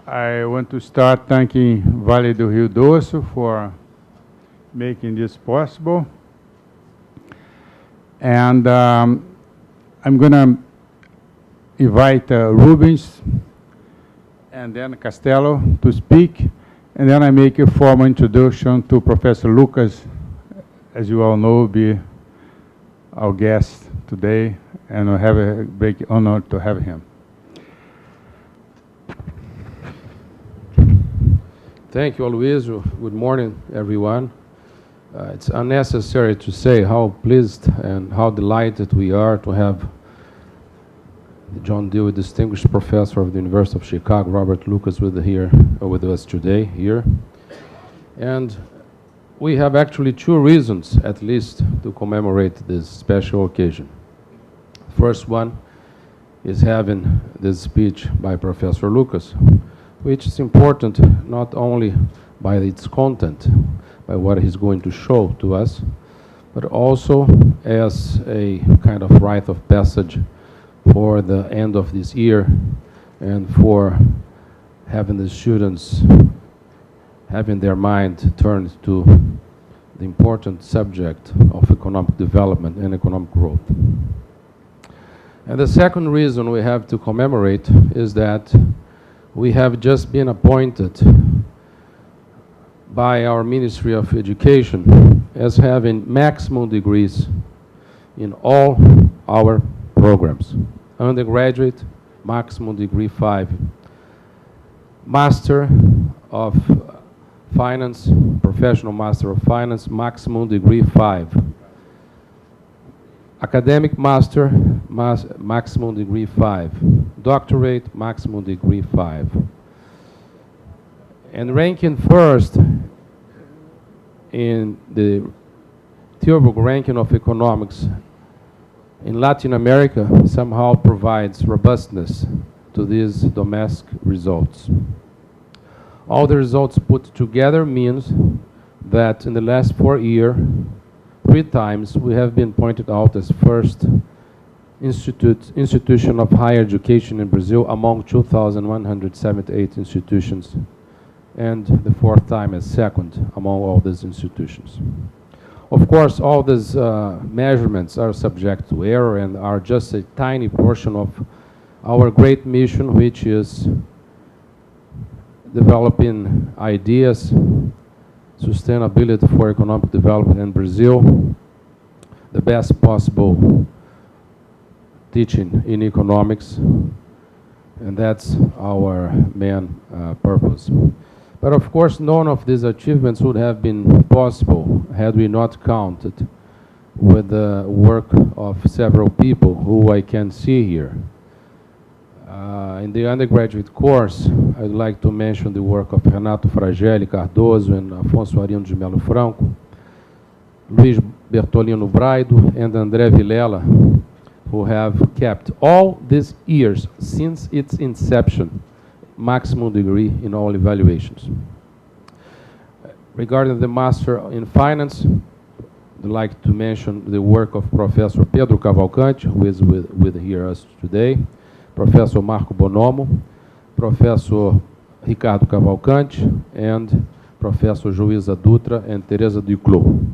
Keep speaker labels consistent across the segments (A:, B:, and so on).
A: I want to start thanking Vale do Rio Doce for making this possible. And I'm going to invite Rubens and then Castello to speak. And then I make a formal introduction to Professor Lucas, as you all know, will be our guest today, and I have a great honor to have him.
B: Thank you, Aloisio. Good morning, everyone. It's unnecessary to say how pleased and how delighted we are to have the John Dewey Distinguished Professor of the University of Chicago, Robert Lucas, with us today here. And we have actually two reasons, at least, to commemorate this special occasion. First one is having this speech by Professor Lucas, which is important not only by its content, by what he's going to show to us, but also as a kind of rite of passage for the end of this year and for having the students having their mind turned to the important subject of economic development and economic growth. And the second reason we have to commemorate is that we have just been appointed by our Ministry of Education as having maximum degrees in all our programs. Undergraduate, maximum degree 5. Master of Finance, Professional Master of Finance, maximum degree 5. Academic Master, maximum degree 5. Doctorate, maximum degree 5. And ranking first in the Tilburg ranking of economics in Latin America somehow provides robustness to these domestic results. All the results put together means that in the last 4 years, 3 times we have been pointed out as first institution of higher education in Brazil among 2,178 institutions, and the 4th time as second among all these institutions. Of course, all these measurements are subject to error and are just a tiny portion of our great mission, which is developing ideas, sustainability for economic development in Brazil, the best possible teaching in economics, and that's our main purpose. But of course, none of these achievements would have been possible had we not counted with the work of several people who I can see here. In the undergraduate course, I'd like to mention the work of Renato Fragelli Cardoso and Afonso Arino de Melo Franco, Luiz Bertolino Braido, and André Vilela, who have kept all these years since its inception maximum degree in all evaluations. Regarding the Master in Finance, I'd like to mention the work of Professor Pedro Cavalcante, who is with us today, Professor Marco Bonomo, Professor Ricardo Cavalcante, and Professor Joísa Dutra and Teresa Duclos.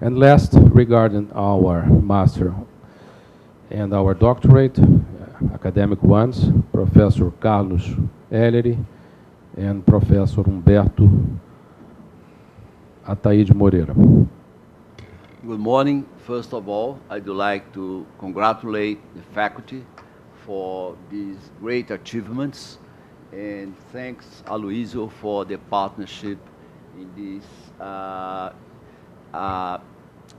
B: And last, regarding our Master and our Doctorate, academic ones, Professor Carlos Ellery and Professor Humberto Ataíde Moreira.
C: Good morning. First of all, I'd like to congratulate the faculty for these great achievements, and thanks Aloisio for the partnership in this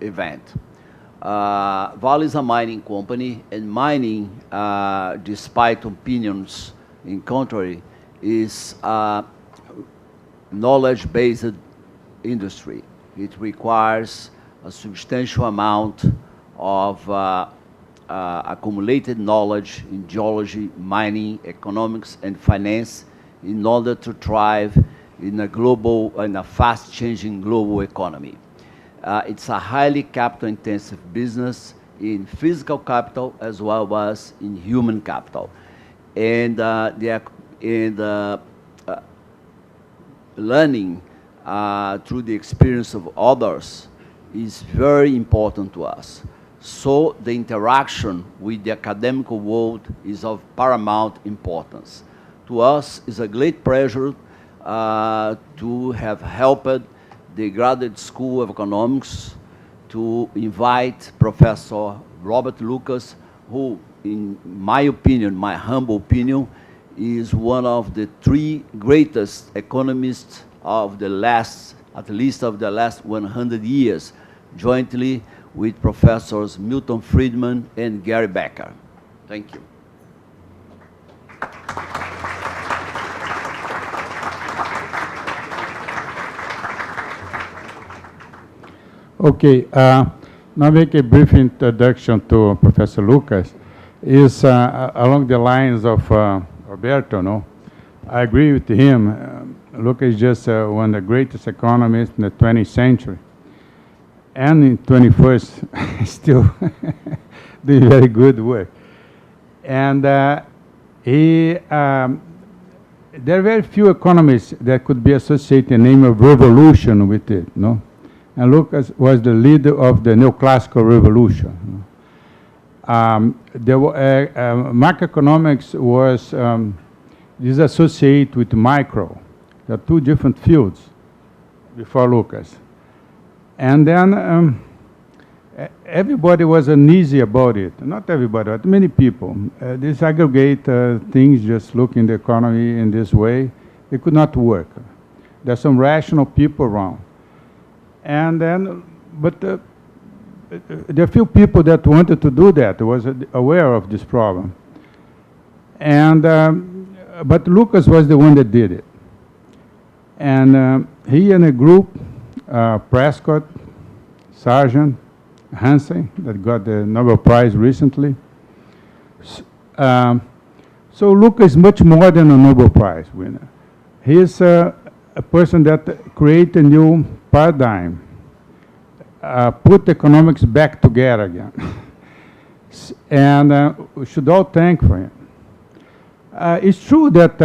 C: event. Vale is a mining company, and mining, despite opinions in contrary, is a knowledge-based industry. It requires a substantial amount of accumulated knowledge in geology, mining, economics, and finance in order to thrive in a fast-changing global economy. It's a highly capital-intensive business in physical capital as well as in human capital. And the and learning through the experience of others is very important to us. So the interaction with the academic world is of paramount importance. To us, it's a great pleasure to have helped the Graduate School of Economics to invite Professor Robert Lucas, who, in my opinion, my humble opinion, is one of the 3 greatest economists of the last, at least of the last 100 years, jointly with Professors Milton Friedman and Gary Becker. Thank you.
A: Okay, now make a brief introduction to Professor Lucas. Is along the lines of Roberto, no? I agree with him. Lucas is just one of the greatest economists in the 20th century. And in 21st, still doing very good work. And there are very few economists that could be associated the name of revolution with it, no? And Lucas was the leader of the neoclassical revolution. Macroeconomics was disassociated with micro. There are 2 different fields before Lucas. And then everybody was uneasy about it. Not everybody, but many people. Disaggregate things, just look in the economy in this way. It could not work. There's some rational people around. And then, but there are few people that wanted to do that, was aware of this problem. And, but Lucas was the one that did it. And he and a group, Prescott, Sargent, Hansen, that got the Nobel Prize recently. So Lucas is much more than a Nobel Prize winner. He is a person that created a new paradigm, put economics back together again. And we should all thank for him. It's true that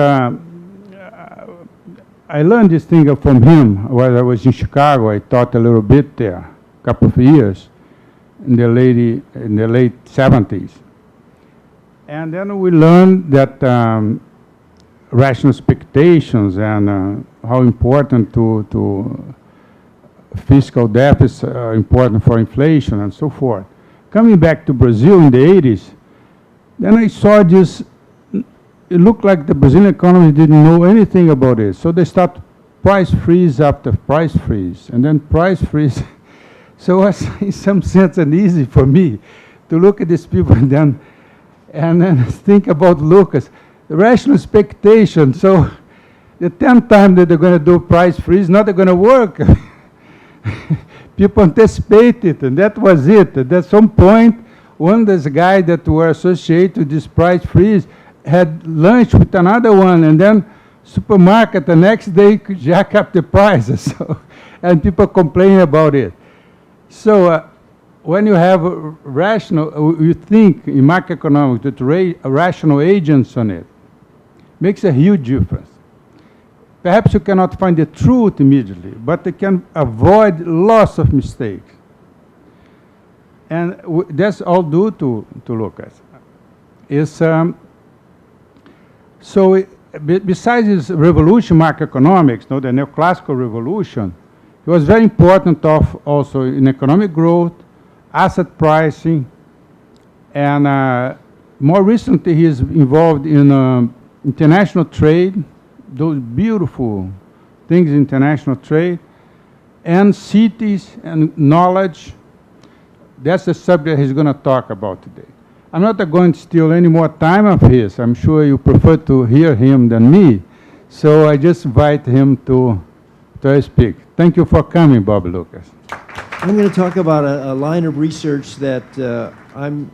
A: I learned this thing from him while I was in Chicago. I taught a little bit there, a couple of years, in the late 70s. And then we learned that rational expectations and how important to fiscal deficits are important for inflation and so forth. Coming back to Brazil in the 80s, then I saw this. It looked like the Brazilian economy didn't know anything about it. So they start price freeze after price freeze, and then price freeze. So it was, in some sense, uneasy for me to look at these people and then think about Lucas. The rational expectation. So the 10th time that they're going to do price freeze, not going to work. People anticipate it, and that was it. At some point, one of these guys that were associated with this price freeze had lunch with another one, and then supermarket the next day could jack up the prices. So, and people complain about it. So when you have rational, you think in macroeconomics that rational agents on it, makes a huge difference. Perhaps you cannot find the truth immediately, but they can avoid lots of mistakes. And that's all due to Lucas. So besides this revolution, macroeconomics, the neoclassical revolution, it was very important also in economic growth, asset pricing, and more recently he is involved in international trade, those beautiful things in international trade, and cities and knowledge. That's the subject he's going to talk about today. I'm not going to steal any more time of his. I'm sure you prefer to hear him than me. So I just invite him to speak. Thank you for coming, Bob Lucas.
D: I'm going to talk about a line of research that I'm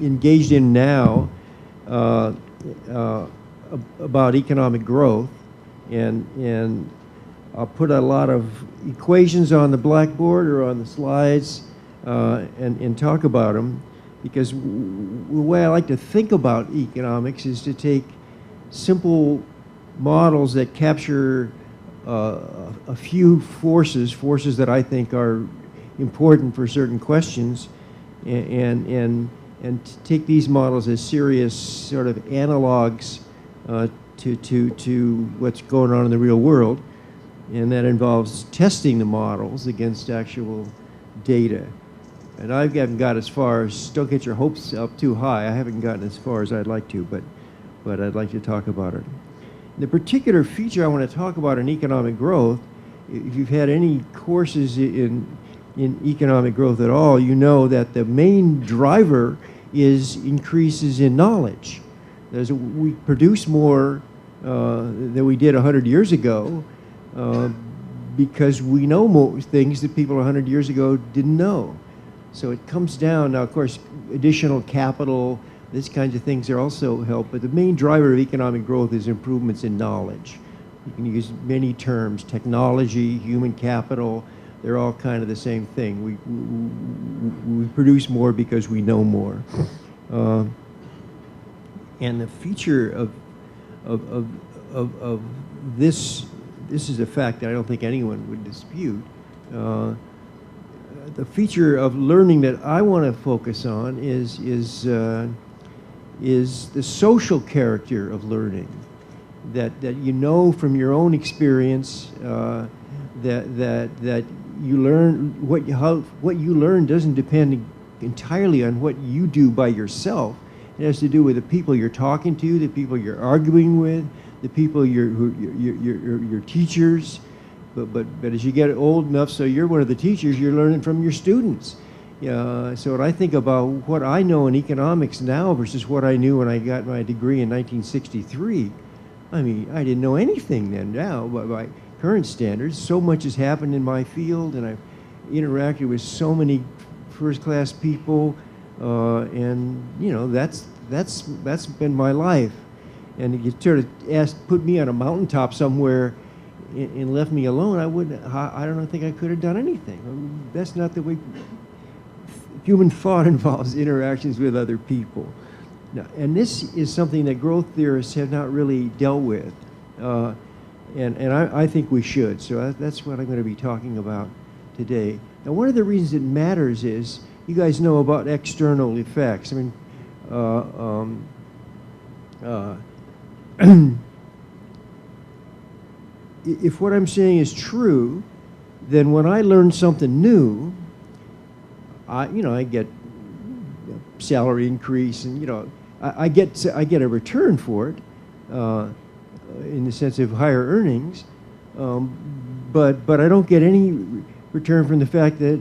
D: engaged in now about economic growth. And I'll put a lot of equations on the blackboard or on the slides and talk about them. Because the way I like to think about economics is to take simple models that capture a few forces that I think are important for certain questions, and take these models as serious sort of analogs to what's going on in the real world, and that involves testing the models against actual data. And I haven't got as far as, don't get your hopes up too high, I haven't gotten as far as I'd like to, but I'd like to talk about it. The particular feature I want to talk about in economic growth, if you've had any courses in economic growth at all, you know that the main driver is increases in knowledge. We produce more than we did 100 years ago because we know more things that people 100 years ago didn't know. So it comes down, now of course additional capital, these kinds of things are also help, but the main driver of economic growth is improvements in knowledge. You can use many terms, technology, human capital, they're all kind of the same thing. We produce more because we know more. And the feature of this is a fact that I don't think anyone would dispute. The feature of learning that I want to focus on is the social character of learning. That you know from your own experience that you learn what you learn doesn't depend entirely on what you do by yourself. It has to do with the people you're talking to, the people you're arguing with, the people your teachers. But as you get old enough, so you're one of the teachers, you're learning from your students. So when I think about what I know in economics now versus what I knew when I got my degree in 1963, I mean, I didn't know anything then. Now, by current standards, so much has happened in my field, and I've interacted with so many first-class people, and you know, that's been my life. And if you sort of put me on a mountaintop somewhere and left me alone, I don't think I could have done anything. I mean, that's not the way human thought involves interactions with other people. Now, and this is something that growth theorists have not really dealt with, and I think we should. So that's what I'm going to be talking about today. Now, one of the reasons it matters is, you guys know about external effects. I mean, if what I'm saying is true, then when I learn something new, I get a salary increase, and I get a return for it in the sense of higher earnings, but I don't get any return from the fact that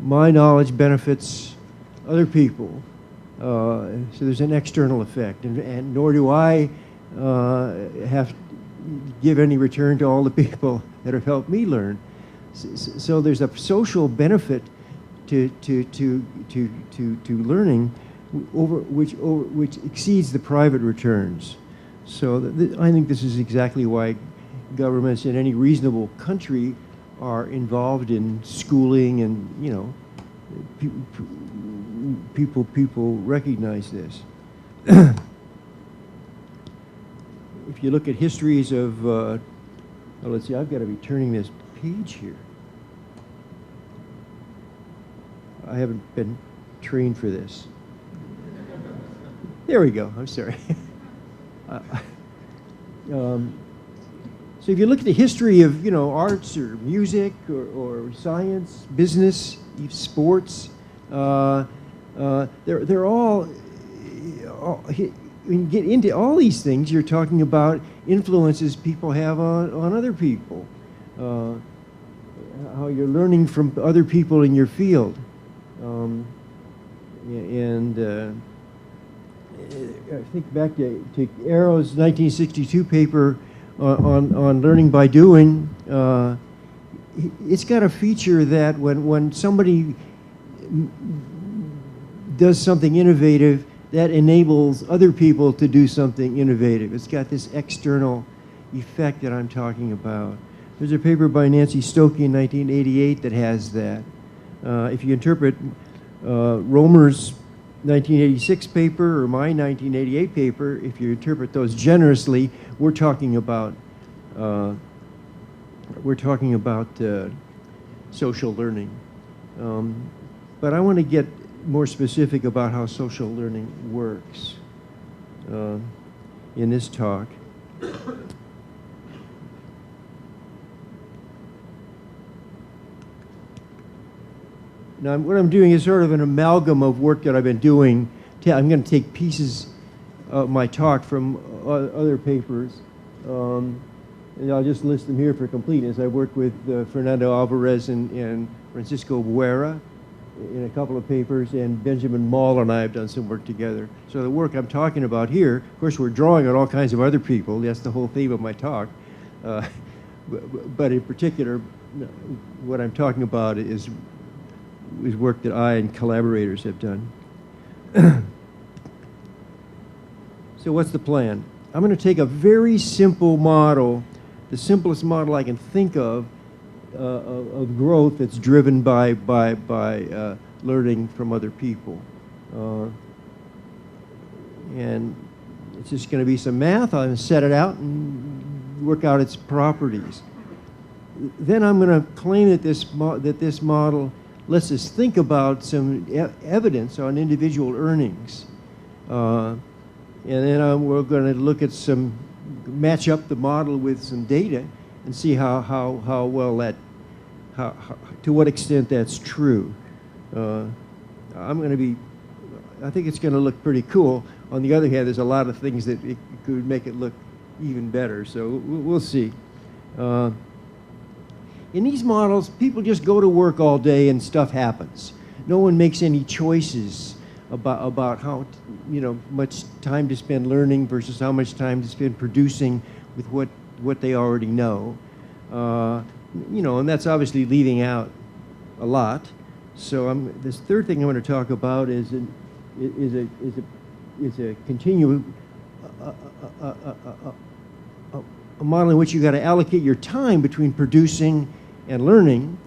D: my knowledge benefits other people. So there's an external effect, and nor do I have to give any return to all the people that have helped me learn. So there's a social benefit to learning which exceeds the private returns. So I think this is exactly why governments in any reasonable country are involved in schooling, and people recognize this. If you look at histories of, let's see, I've got to be turning this page here. I haven't been trained for this. There we go. I'm sorry. So if you look at the history of arts or music or science, business, sports, they're all when you get into all these things, you're talking about influences people have on other people, how you're learning from other people in your field. I think back to Arrow's 1962 paper on learning by doing. It's got a feature that when somebody does something innovative, that enables other people to do something innovative. It's got this external effect that I'm talking about. There's a paper by Nancy Stokey in 1988 that has that. If you interpret Romer's 1986 paper or my 1988 paper, if you interpret those generously, we're talking about social learning. But I want to get more specific about how social learning works in this talk. Now, what I'm doing is sort of an amalgam of work that I've been doing. I'm going to take pieces of my talk from other papers, and I'll just list them here for completeness. I worked with Fernando Alvarez and Francisco Buera in a couple of papers, and Benjamin Maul and I have done some work together. So the work I'm talking about here, of course, we're drawing on all kinds of other people. That's the whole theme of my talk. But in particular, what I'm talking about is work that I and collaborators have done. So what's the plan? I'm going to take a very simple model, the simplest model I can think of growth that's driven by learning from other people. And it's just going to be some math. I'm going to set it out and work out its properties. Then I'm going to claim that this model lets us think about some evidence on individual earnings. And then we're going to look at match up the model with some data and see how well to what extent that's true. I think it's going to look pretty cool. On the other hand, there's a lot of things that it could make it look even better, so we'll see. In these models, people just go to work all day and stuff happens. No one makes any choices about how much time to spend learning versus how much time to spend producing with what they already know. And that's obviously leaving out a lot. So this third thing I'm going to talk about is a continuum, a model in which you got to allocate your time between producing and learning.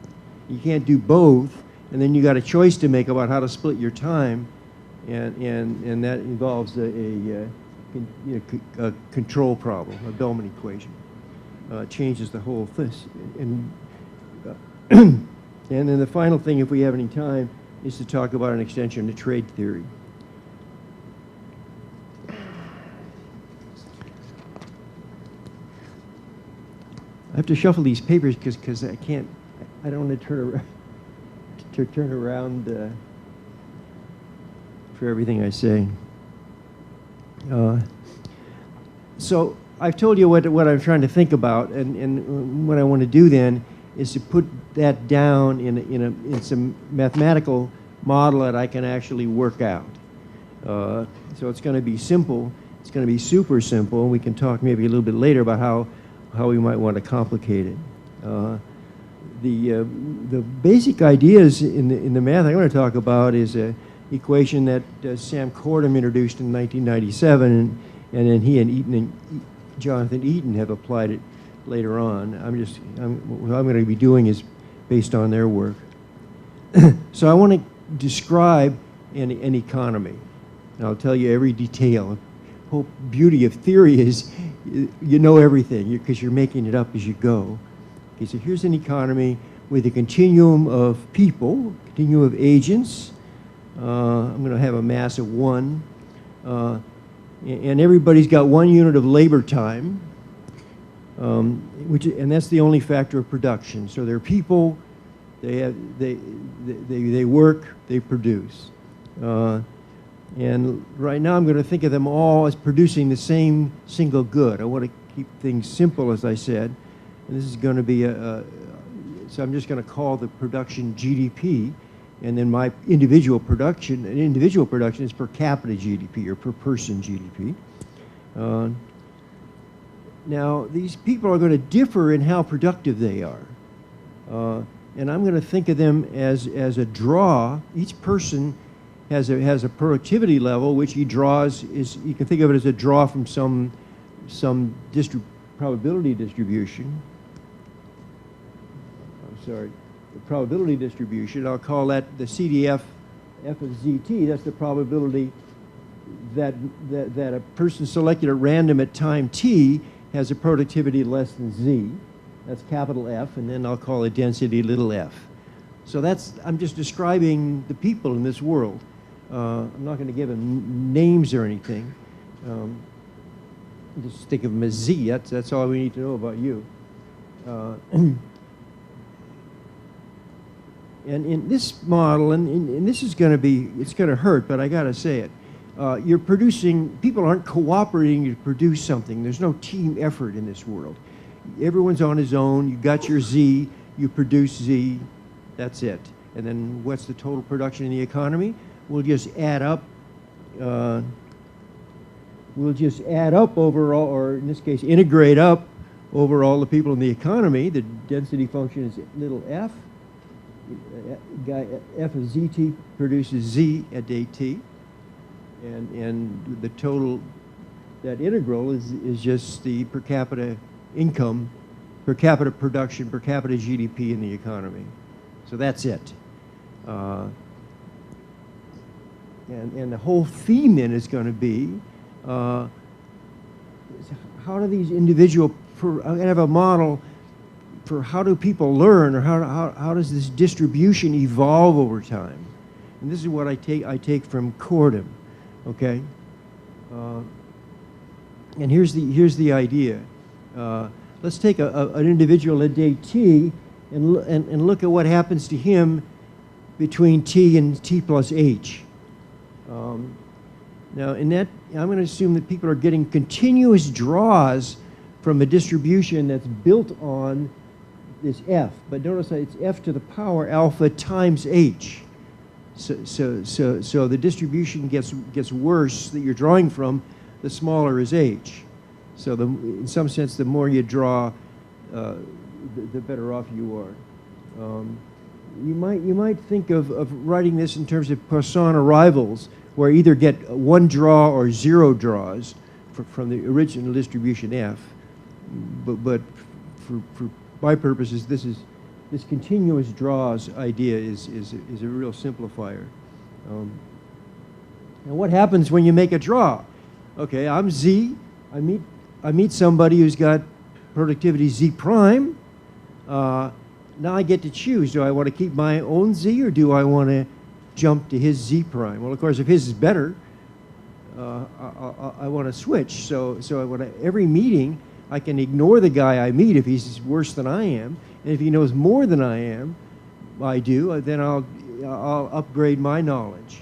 D: You can't do both, and then you got a choice to make about how to split your time, and that involves a control problem, a Boltzmann equation. Changes the whole thing. And then the final thing, if we have any time, is to talk about an extension to trade theory. I have to shuffle these papers because I don't want to turn around for everything I say. So I've told you what I'm trying to think about, and what I want to do then is to put that down in some mathematical model that I can actually work out. So it's going to be simple. It's going to be super simple, and we can talk maybe a little bit later about how we might want to complicate it. The basic ideas in the math I'm going to talk about is an equation that Sam Kortum introduced in 1997, and then he and Jonathan Eaton have applied it later on. What I'm going to be doing is based on their work. So I want to describe an economy. And I'll tell you every detail. The whole beauty of theory is you know everything because you're making it up as you go. Okay, so here's an economy with a continuum of people, continuum of agents. I'm going to have a mass of 1. And everybody's got 1 unit of labor time, and that's the only factor of production. So they're people, they work, they produce. And right now I'm going to think of them all as producing the same single good. I want to keep things simple, as I said. And this is going to be so I'm just going to call the production GDP, and then my individual production is per capita GDP or per person GDP. Now, these people are going to differ in how productive they are. And I'm going to think of them as a draw. Each person has a productivity level which he draws. You can think of it as a draw from some probability distribution. I'm sorry, the probability distribution. I'll call that the CDF f of zt, that's the probability that a person selected at random at time t has a productivity less than z. That's capital F, and then I'll call it density little f. So I'm just describing the people in this world. I'm not going to give them names or anything. Just think of them as Z. That's all we need to know about you. And in this model, and this is going to be, it's going to hurt, but I got to say it. You're producing, people aren't cooperating to produce something. There's no team effort in this world. Everyone's on his own. You got your Z, you produce Z, that's it. And then what's the total production in the economy? We'll just add up. We'll just add up overall, or in this case, integrate up over all the people in the economy. The density function is little f. F of zt produces z at day t, and the total, that integral is just the per capita income, per capita production, per capita GDP in the economy. So that's it. And the whole theme then is going to be how do these individual, I'm going to have a model for how do people learn, or how does this distribution evolve over time. And this is what I take from Cordham, okay? And here's the idea. Let's take an individual at day t and look at what happens to him between t and t plus h. Now, in that, I'm going to assume that people are getting continuous draws from a distribution that's built on this f. But notice that it's f to the power alpha times h. So the distribution gets worse that you're drawing from, the smaller is h. So in some sense, the more you draw, the better off you are. You might think of writing this in terms of Poisson arrivals, where either get one draw or zero draws from the original distribution f. But for my purposes, this continuous draws idea is a real simplifier. And what happens when you make a draw? Okay, I'm Z. I meet somebody who's got productivity Z prime. Now I get to choose. Do I want to keep my own Z, or do I want to jump to his Z prime? Well, of course, if his is better, I want to switch. So every meeting, I can ignore the guy I meet if he's worse than I am, and if he knows more than I do, then I'll upgrade my knowledge.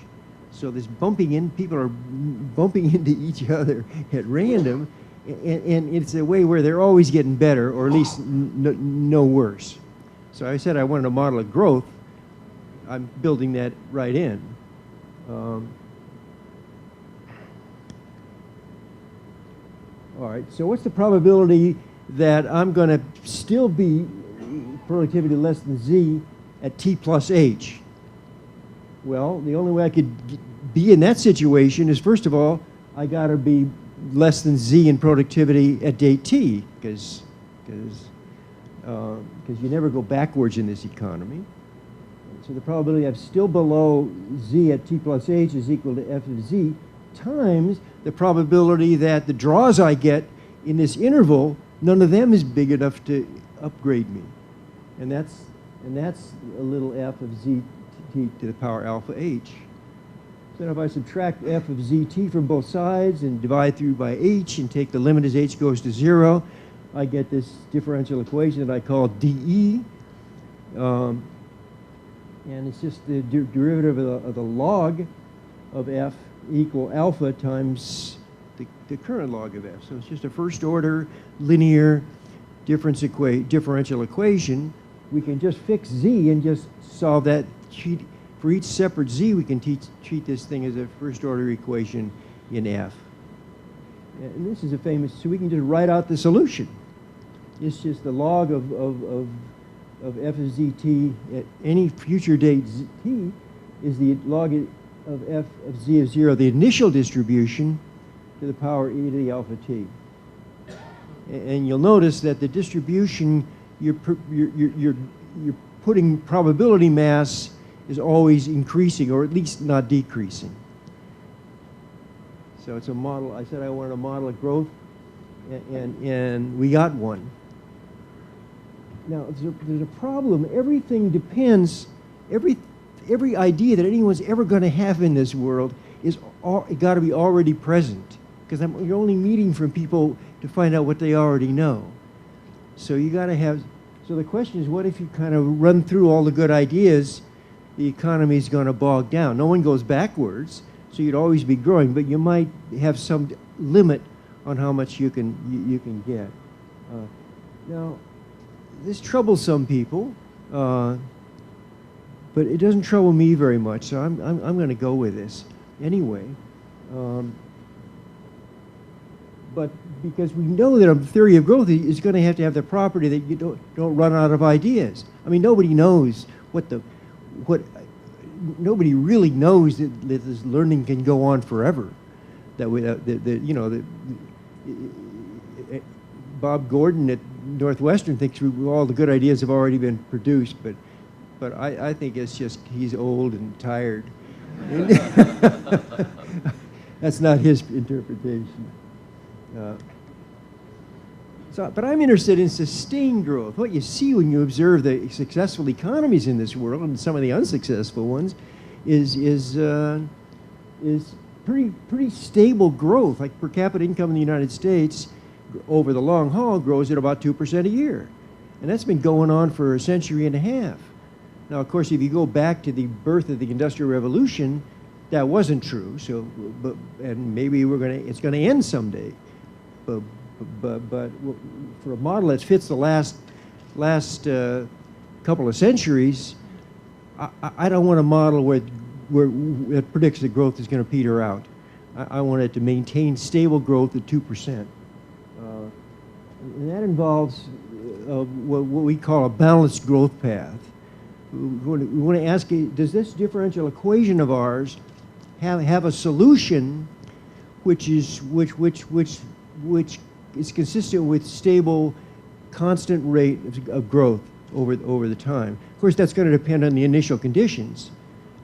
D: So this bumping in, people are bumping into each other at random, and it's a way where they're always getting better, or at least no worse. So I said I wanted a model of growth. I'm building that right in. All right, so what's the probability that I'm going to still be productivity less than Z at T plus H? Well, the only way I could be in that situation is, first of all, I got to be less than Z in productivity at day T, because you never go backwards in this economy. So the probability I'm still below Z at T plus H is equal to F of Z times the probability that the draws I get in this interval, none of them is big enough to upgrade me. And that's a little f of Z t to the power alpha h. So if I subtract f of zt from both sides and divide through by h and take the limit as h goes to 0, I get this differential equation that I call dE. And it's just the derivative of the log of f equal alpha times the current log of f. So it's just a first order linear differential equation. We can just fix z and just solve that. For each separate z, we can treat this thing as a first order equation in f. And this is a famous, so we can just write out the solution. It's just the log of f of zt at any future date t is the log of f of z of 0, the initial distribution, to the power e to the alpha t. And you'll notice that the distribution, you're putting probability mass is always increasing, or at least not decreasing. So it's a model. I said I wanted a model of growth, and we got one. Now, there's a problem. Everything depends, every idea that anyone's ever going to have in this world is got to be already present, because you're only meeting from people to find out what they already know. So you got to have, so the question is, what if you kind of run through all the good ideas, the economy's going to bog down. No one goes backwards, so you'd always be growing, but you might have some limit on how much you can get. Now, this troubles some people, but it doesn't trouble me very much, so I'm going to go with this anyway. But because we know that a theory of growth is going to have the property that you don't run out of ideas. I mean, nobody knows nobody really knows that this learning can go on forever. Bob Gordon at Northwestern thinks all the good ideas have already been produced, but I think it's just he's old and tired. That's not his interpretation. But I'm interested in sustained growth. What you see when you observe the successful economies in this world and some of the unsuccessful ones is pretty stable growth. Like per capita income in the United States over the long haul grows at about 2% a year. And that's been going on for a century and a half. Now, of course, if you go back to the birth of the Industrial Revolution, that wasn't true. So, and maybe it's going to end someday. But for a model that fits the last couple of centuries, I don't want a model where it predicts that growth is going to peter out. I want it to maintain stable growth at 2%. And that involves what we call a balanced growth path. We want to ask, does this differential equation of ours have a solution which is consistent with stable, constant rate of growth over the time? Of course, that's going to depend on the initial conditions.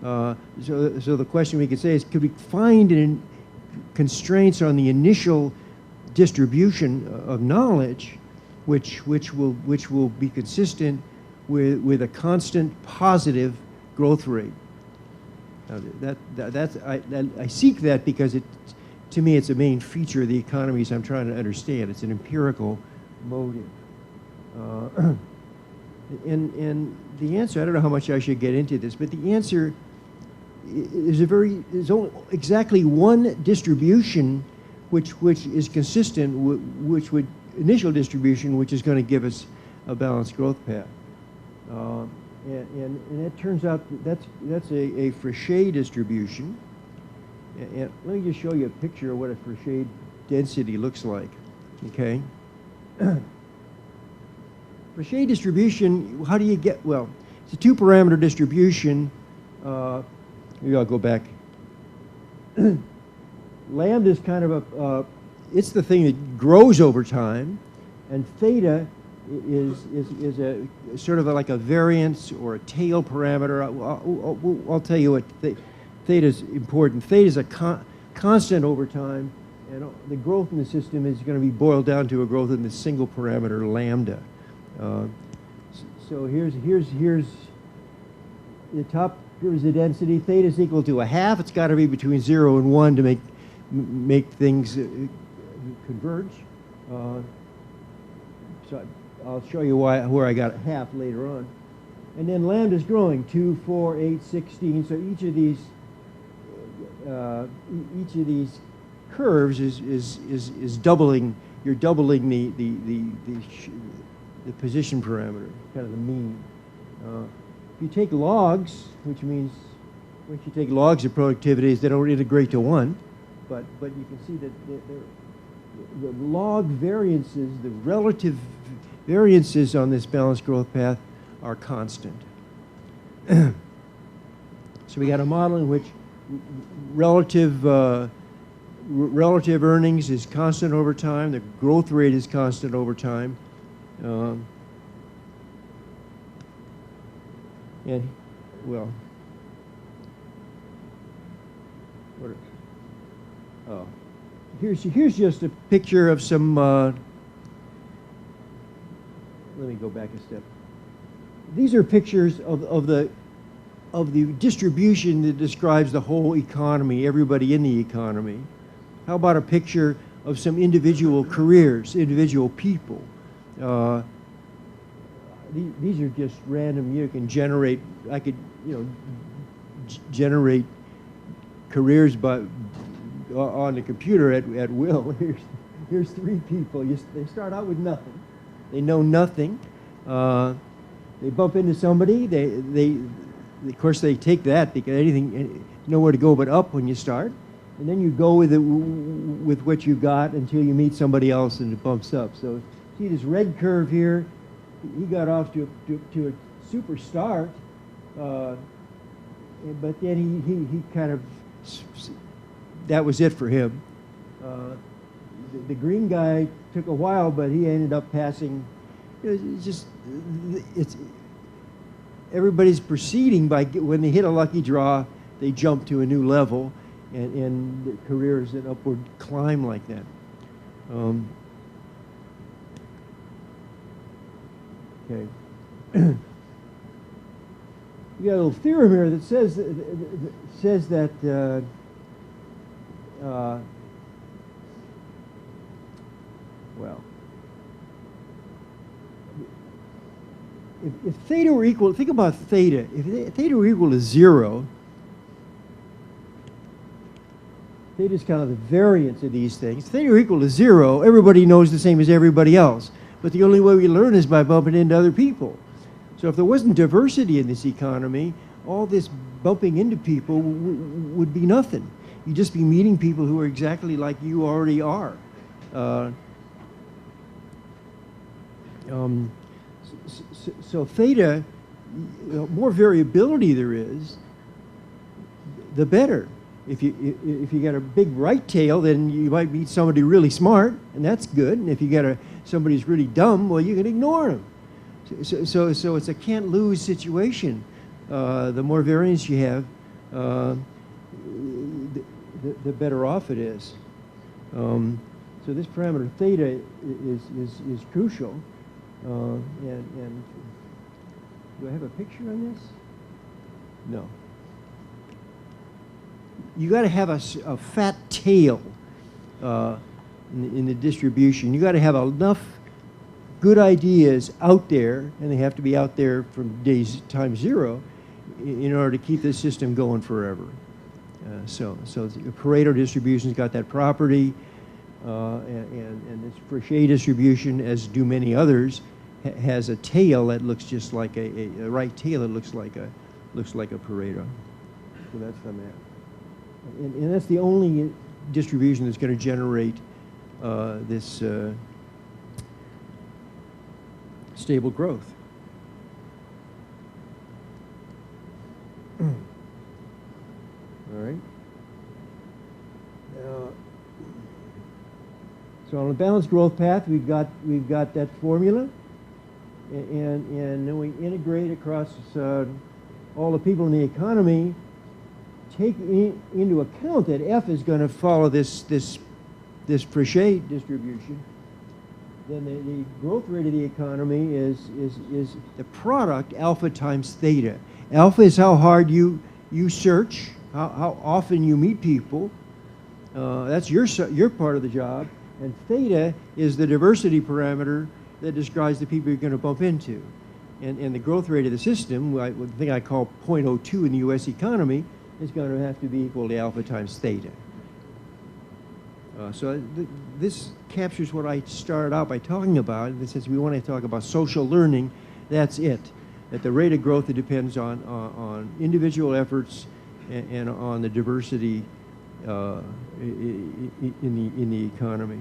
D: So the question we could say is, could we find constraints on the initial distribution of knowledge, which will be consistent with a constant positive growth rate? Now I seek that because to me it's a main feature of the economies I'm trying to understand. It's an empirical motive. And the answer, I don't know how much I should get into this, but the answer is there's only exactly one distribution which is consistent, initial distribution, which is going to give us a balanced growth path. And it turns out that's a Fréchet distribution. And let me just show you a picture of what a Fréchet density looks like. Okay. Fréchet distribution, how do you get, well, it's a two-parameter distribution. Maybe I'll go back. Lambda is kind of it's the thing that grows over time, and theta is a sort of like a variance or a tail parameter. I'll tell you what theta is important. Theta is a constant over time, and the growth in the system is going to be boiled down to a growth in the single parameter lambda. So here's the top. Here's the density. Theta is equal to 1/2. It's got to be between 0 and 1 to make things converge. So I'll show you where I got 1/2 later on. And then lambda is growing 2, 4, 8, 16. So each of these curves is doubling. You're doubling the position parameter, kind of the mean. If you take logs, which means once you take logs of productivities, they don't integrate to 1, but you can see that the log variances, the relative variances on this balanced growth path are constant. So we got a model in which relative earnings is constant over time, the growth rate is constant over time. And well, Oh, here's just a picture of some. Let me go back a step. These are pictures of the distribution that describes the whole economy, everybody in the economy. How about a picture of some individual careers, individual people? These are just random. You can generate. I could, generate careers on the computer at will. Here's three people. They start out with nothing. They know nothing. They bump into somebody. Of course, they take that because anything, nowhere to go but up when you start, and then you go with what you got until you meet somebody else and it bumps up. So see this red curve here. He got off to a super start, but then he kind of, that was it for him. The green guy took a while, but he ended up passing. It's everybody's proceeding by, when they hit a lucky draw, they jump to a new level, and the career is an upward climb like that. Okay. We got a little theorem here that says that well, if theta were equal, think about theta. If theta were equal to 0, theta is kind of the variance of these things. If theta were equal to 0, everybody knows the same as everybody else. But the only way we learn is by bumping into other people. So if there wasn't diversity in this economy, all this bumping into people would be nothing. You'd just be meeting people who are exactly like you already are. So theta, the more variability there is, the better. If you got a big right tail, then you might meet somebody really smart, and that's good. And if you got somebody who's really dumb, well, you can ignore them. So it's a can't-lose situation. The more variance you have, the better off it is. So this parameter theta is crucial. And do I have a picture on this? No. You got to have a fat tail in the distribution. You got to have enough good ideas out there, and they have to be out there from time 0 in order to keep this system going forever. So the Pareto distribution's got that property, and this Frichet distribution, as do many others, has a tail that looks just like a right tail that looks like a Pareto. So that's the map. And that's the only distribution that's going to generate this stable growth. All right. So on a balanced growth path, we've got that formula, and then we integrate across all the people in the economy. Take into account that F is going to follow this Frichet distribution. Then the growth rate of the economy is the product alpha times theta. Alpha is how hard you search, how often you meet people. That's your part of the job. And theta is the diversity parameter that describes the people you're going to bump into. And the growth rate of the system, the thing I call 0.02 in the U.S. economy, is going to have to be equal to alpha times theta. So this captures what I started out by talking about. And since we want to talk about social learning, that's it. At the rate of growth, it depends on individual efforts and on the diversity in the economy.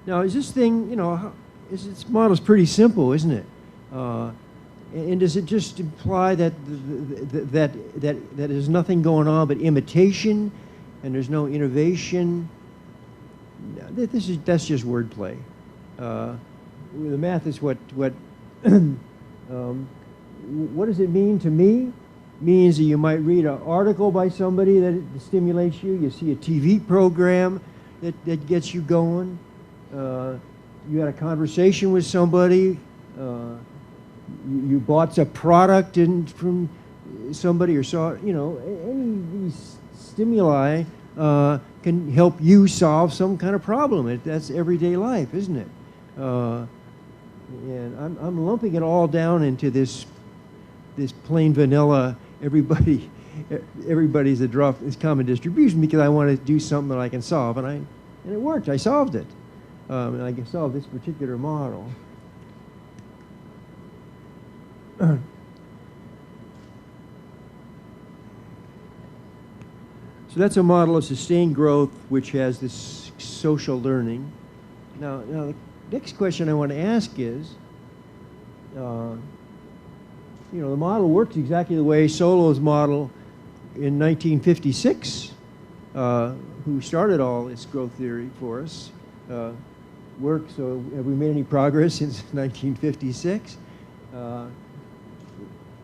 D: Now, is this thing, this model's pretty simple, isn't it? And does it just imply that there's nothing going on but imitation, and there's no innovation? That's just wordplay. The math is what does it mean to me? means that you might read an article by somebody that stimulates you. You see a TV program that gets you going. You had a conversation with somebody. You bought a product from somebody or saw, you know, any of these stimuli can help you solve some kind of problem. That's everyday life, isn't it? And I'm lumping it all down into this plain vanilla, everybody's a draw, this common distribution, because I want to do something that I can solve, and it worked. I solved it. And I can solve this particular model. So that's a model of sustained growth which has this social learning. Now the next question I want to ask is, you know, the model works exactly the way Solow's model in 1956, who started all this growth theory for us, worked. So have we made any progress since 1956?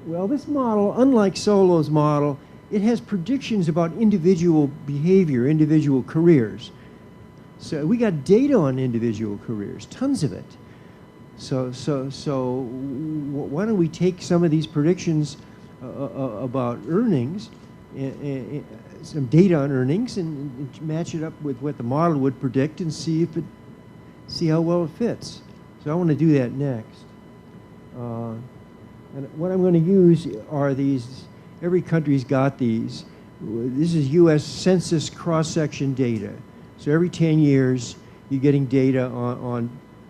D: Well, this model, unlike Solow's model, it has predictions about individual behavior, individual careers. So we got data on individual careers, tons of it. So why don't we take some of these predictions about earnings, some data on earnings, and match it up with what the model would predict and see how well it fits. So I want to do that next. And what I'm going to use are these. Every country's got these. This is U.S. Census cross-section data. So every 10 years, you're getting data on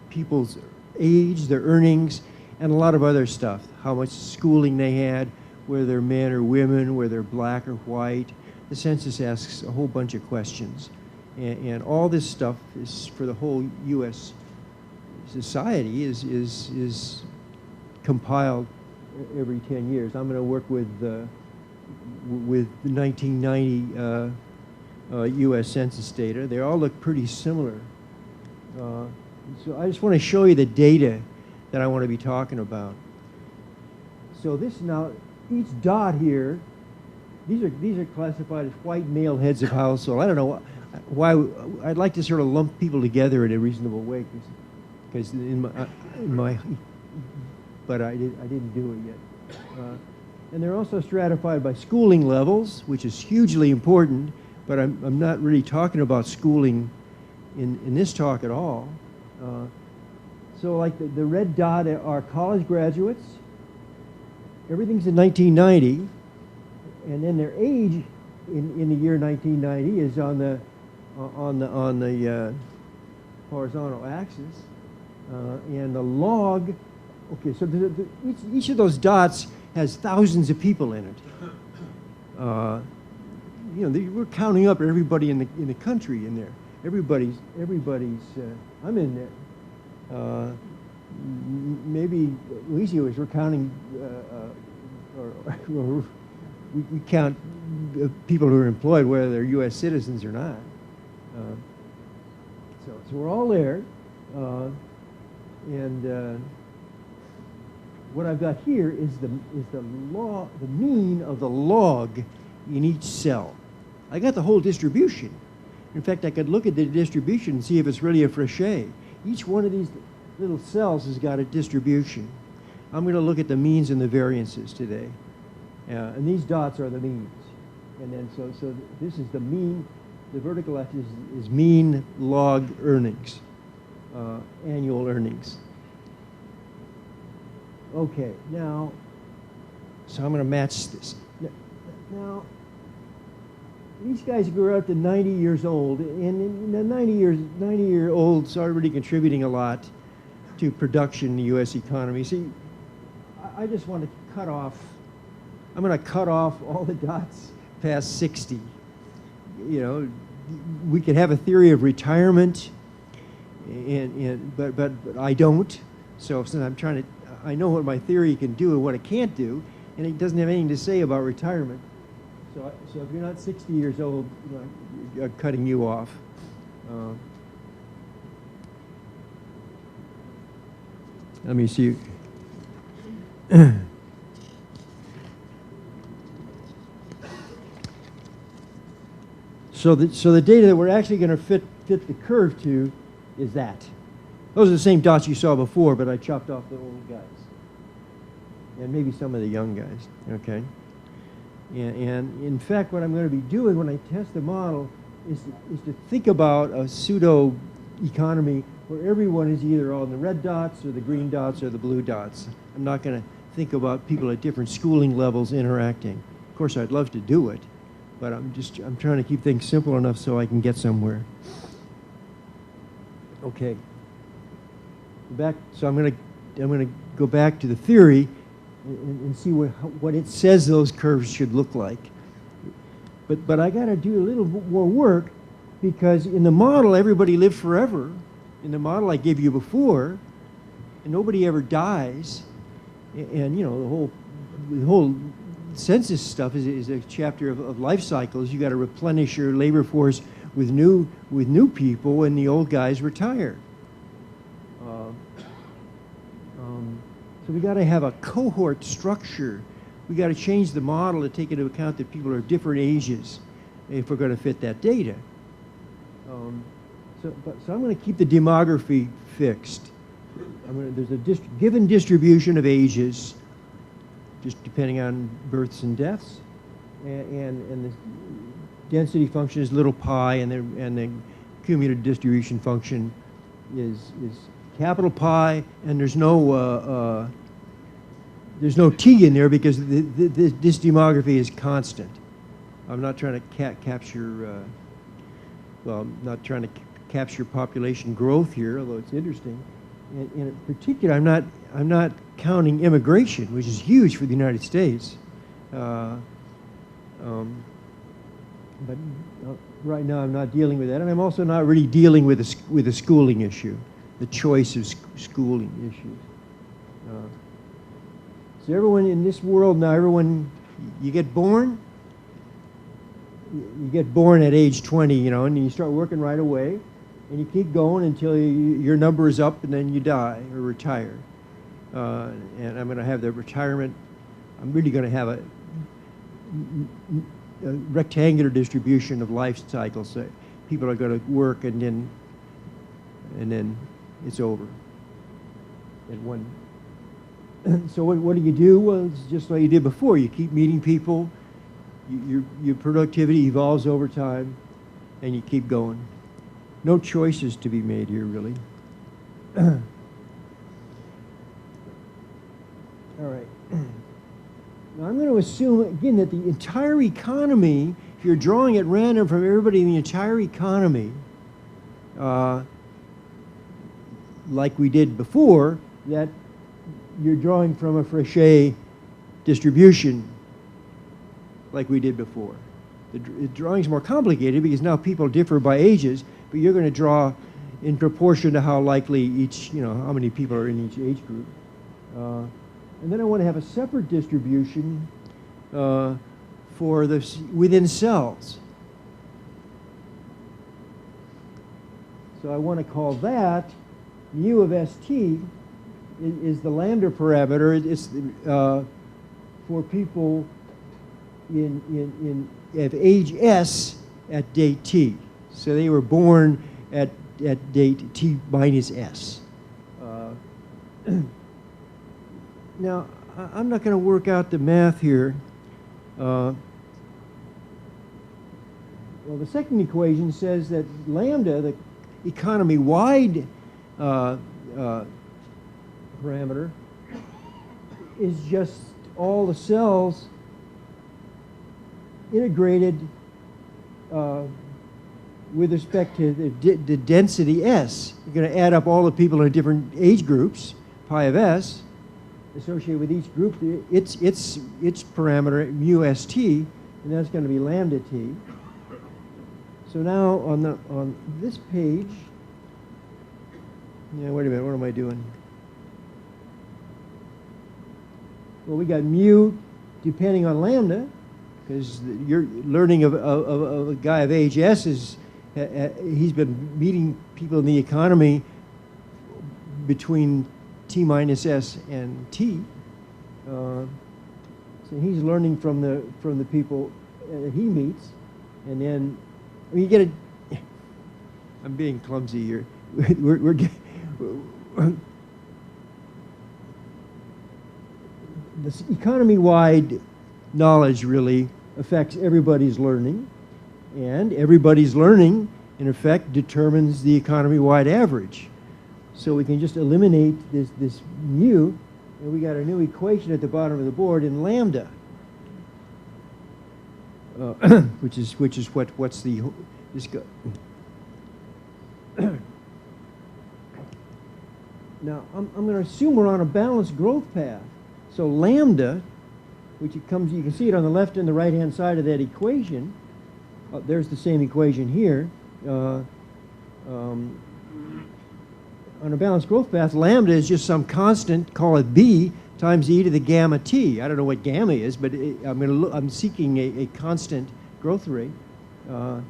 D: people's age, their earnings, and a lot of other stuff. How much schooling they had, whether they're men or women, whether they're black or white. The census asks a whole bunch of questions. And all this stuff is for the whole U.S. society is compiled every 10 years. I'm going to work with the 1990 U.S. Census data. They all look pretty similar. So I just want to show you the data that I want to be talking about. So this now, each dot here, these are classified as white male heads of household. I don't know why. I'd like to sort of lump people together in a reasonable way, because but I didn't do it yet. And they're also stratified by schooling levels, which is hugely important, but I'm not really talking about schooling in this talk at all. So like the red dot are college graduates. Everything's in 1990, and then their age in the year 1990 is on the horizontal axis, and the log. Okay, so each of those dots has thousands of people in it. You know, we're counting up everybody in the country in there. Everybody's. I'm in there. Maybe Aloisio is. We're counting, or we count people who are employed, whether they're U.S. citizens or not. So we're all there, and. What I've got here is the mean of the log in each cell. I got the whole distribution. In fact, I could look at the distribution and see if it's really a Fréchet. Each one of these little cells has got a distribution. I'm going to look at the means and the variances today. And these dots are the means. And then so this is the mean. The vertical axis is mean log earnings, annual earnings. Okay, now, so I'm going to match this. Now, these guys grew up to 90 years old, and the 90-year-olds are already contributing a lot to production in the U.S. economy. See, I just want to cut off, I'm going to cut off all the dots past 60. You know, we could have a theory of retirement, but I don't. So since I'm trying to, I know what my theory can do and what it can't do, and it doesn't have anything to say about retirement. So if you're not 60 years old, I'm cutting you off. Let me see. So the data that we're actually going to fit the curve to is that. Those are the same dots you saw before, but I chopped off the old guys. And maybe some of the young guys, okay? And in fact, what I'm going to be doing when I test the model is to think about a pseudo economy where everyone is either on the red dots or the green dots or the blue dots. I'm not going to think about people at different schooling levels interacting. Of course, I'd love to do it, but I'm trying to keep things simple enough so I can get somewhere. Okay. So I'm going to go back to the theory and see what it says those curves should look like. But I got to do a little more work, because in the model everybody lived forever. In the model I gave you before, and nobody ever dies. And you know, the whole census stuff is a chapter of life cycles. You got to replenish your labor force with new people, and the old guys retire. So we got to have a cohort structure. We got to change the model to take into account that people are different ages if we're going to fit that data. So I'm going to keep the demography fixed. There's a given distribution of ages, just depending on births and deaths, and the density function is little pi, and the cumulative distribution function is capital Pi, and there's no t in there because this demography is constant. I'm not trying to capture, well, I'm not trying to capture population growth here, although it's interesting. And in particular, I'm not counting immigration, which is huge for the United States. But right now, I'm not dealing with that, and I'm also not really dealing with a schooling issue, the choice of schooling issues. So everyone in this world now, you get born at age 20, you know, and you start working right away, and you keep going until your number is up, and then you die or retire. And I'm going to have the retirement. I'm really going to have a rectangular distribution of life cycles. So people are going to work, and then it's over at one. So what do you do? Well, it's just like you did before. You keep meeting people. Your productivity evolves over time, and you keep going. No choices to be made here, really. All right. Now I'm going to assume, again, that the entire economy, if you're drawing at random from everybody in the entire economy, like we did before, that you're drawing from a Fréchet distribution like we did before. The drawing's more complicated because now people differ by ages, but you're going to draw in proportion to how likely each, you know, how many people are in each age group. And then I want to have a separate distribution for this within cells. So I want to call that mu of st is the lambda parameter. It's for people of age s at date t. So they were born at date t minus s. Now, I'm not going to work out the math here. Well, the second equation says that lambda, the economy-wide parameter, is just all the cells integrated with respect to the density S. You're going to add up all the people in different age groups, pi of S, associated with each group, its parameter, mu st, and that's going to be lambda t. So now on this page, yeah, wait a minute, what am I doing? Well, we got mu depending on lambda, because you're learning of a guy of age S he's been meeting people in the economy between t minus s and t. So he's learning from the people that he meets, and then I mean, you get a, I'm being clumsy here. we're this economy-wide knowledge really affects everybody's learning, and everybody's learning, in effect, determines the economy-wide average. So we can just eliminate this mu, and we got a new equation at the bottom of the board in lambda, which is what's the this go. Now I'm going to assume we're on a balanced growth path. So lambda, which it comes, you can see it on the left and the right hand side of that equation. There's the same equation here. On a balanced growth path, lambda is just some constant, call it b, times e to the gamma t. I don't know what gamma is, but I'm seeking a constant growth rate. So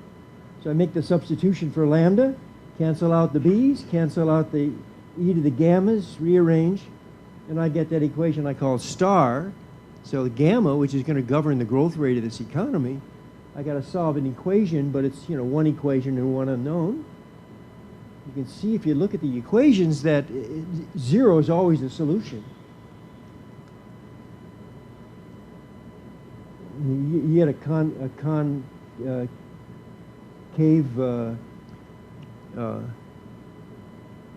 D: I make the substitution for lambda, cancel out the b's, cancel out the e to the gammas, rearrange, and I get that equation I call star. So the gamma, which is going to govern the growth rate of this economy, I got to solve an equation, but it's, you know, one equation and one unknown. You can see if you look at the equations that 0 is always the solution. You get a concave,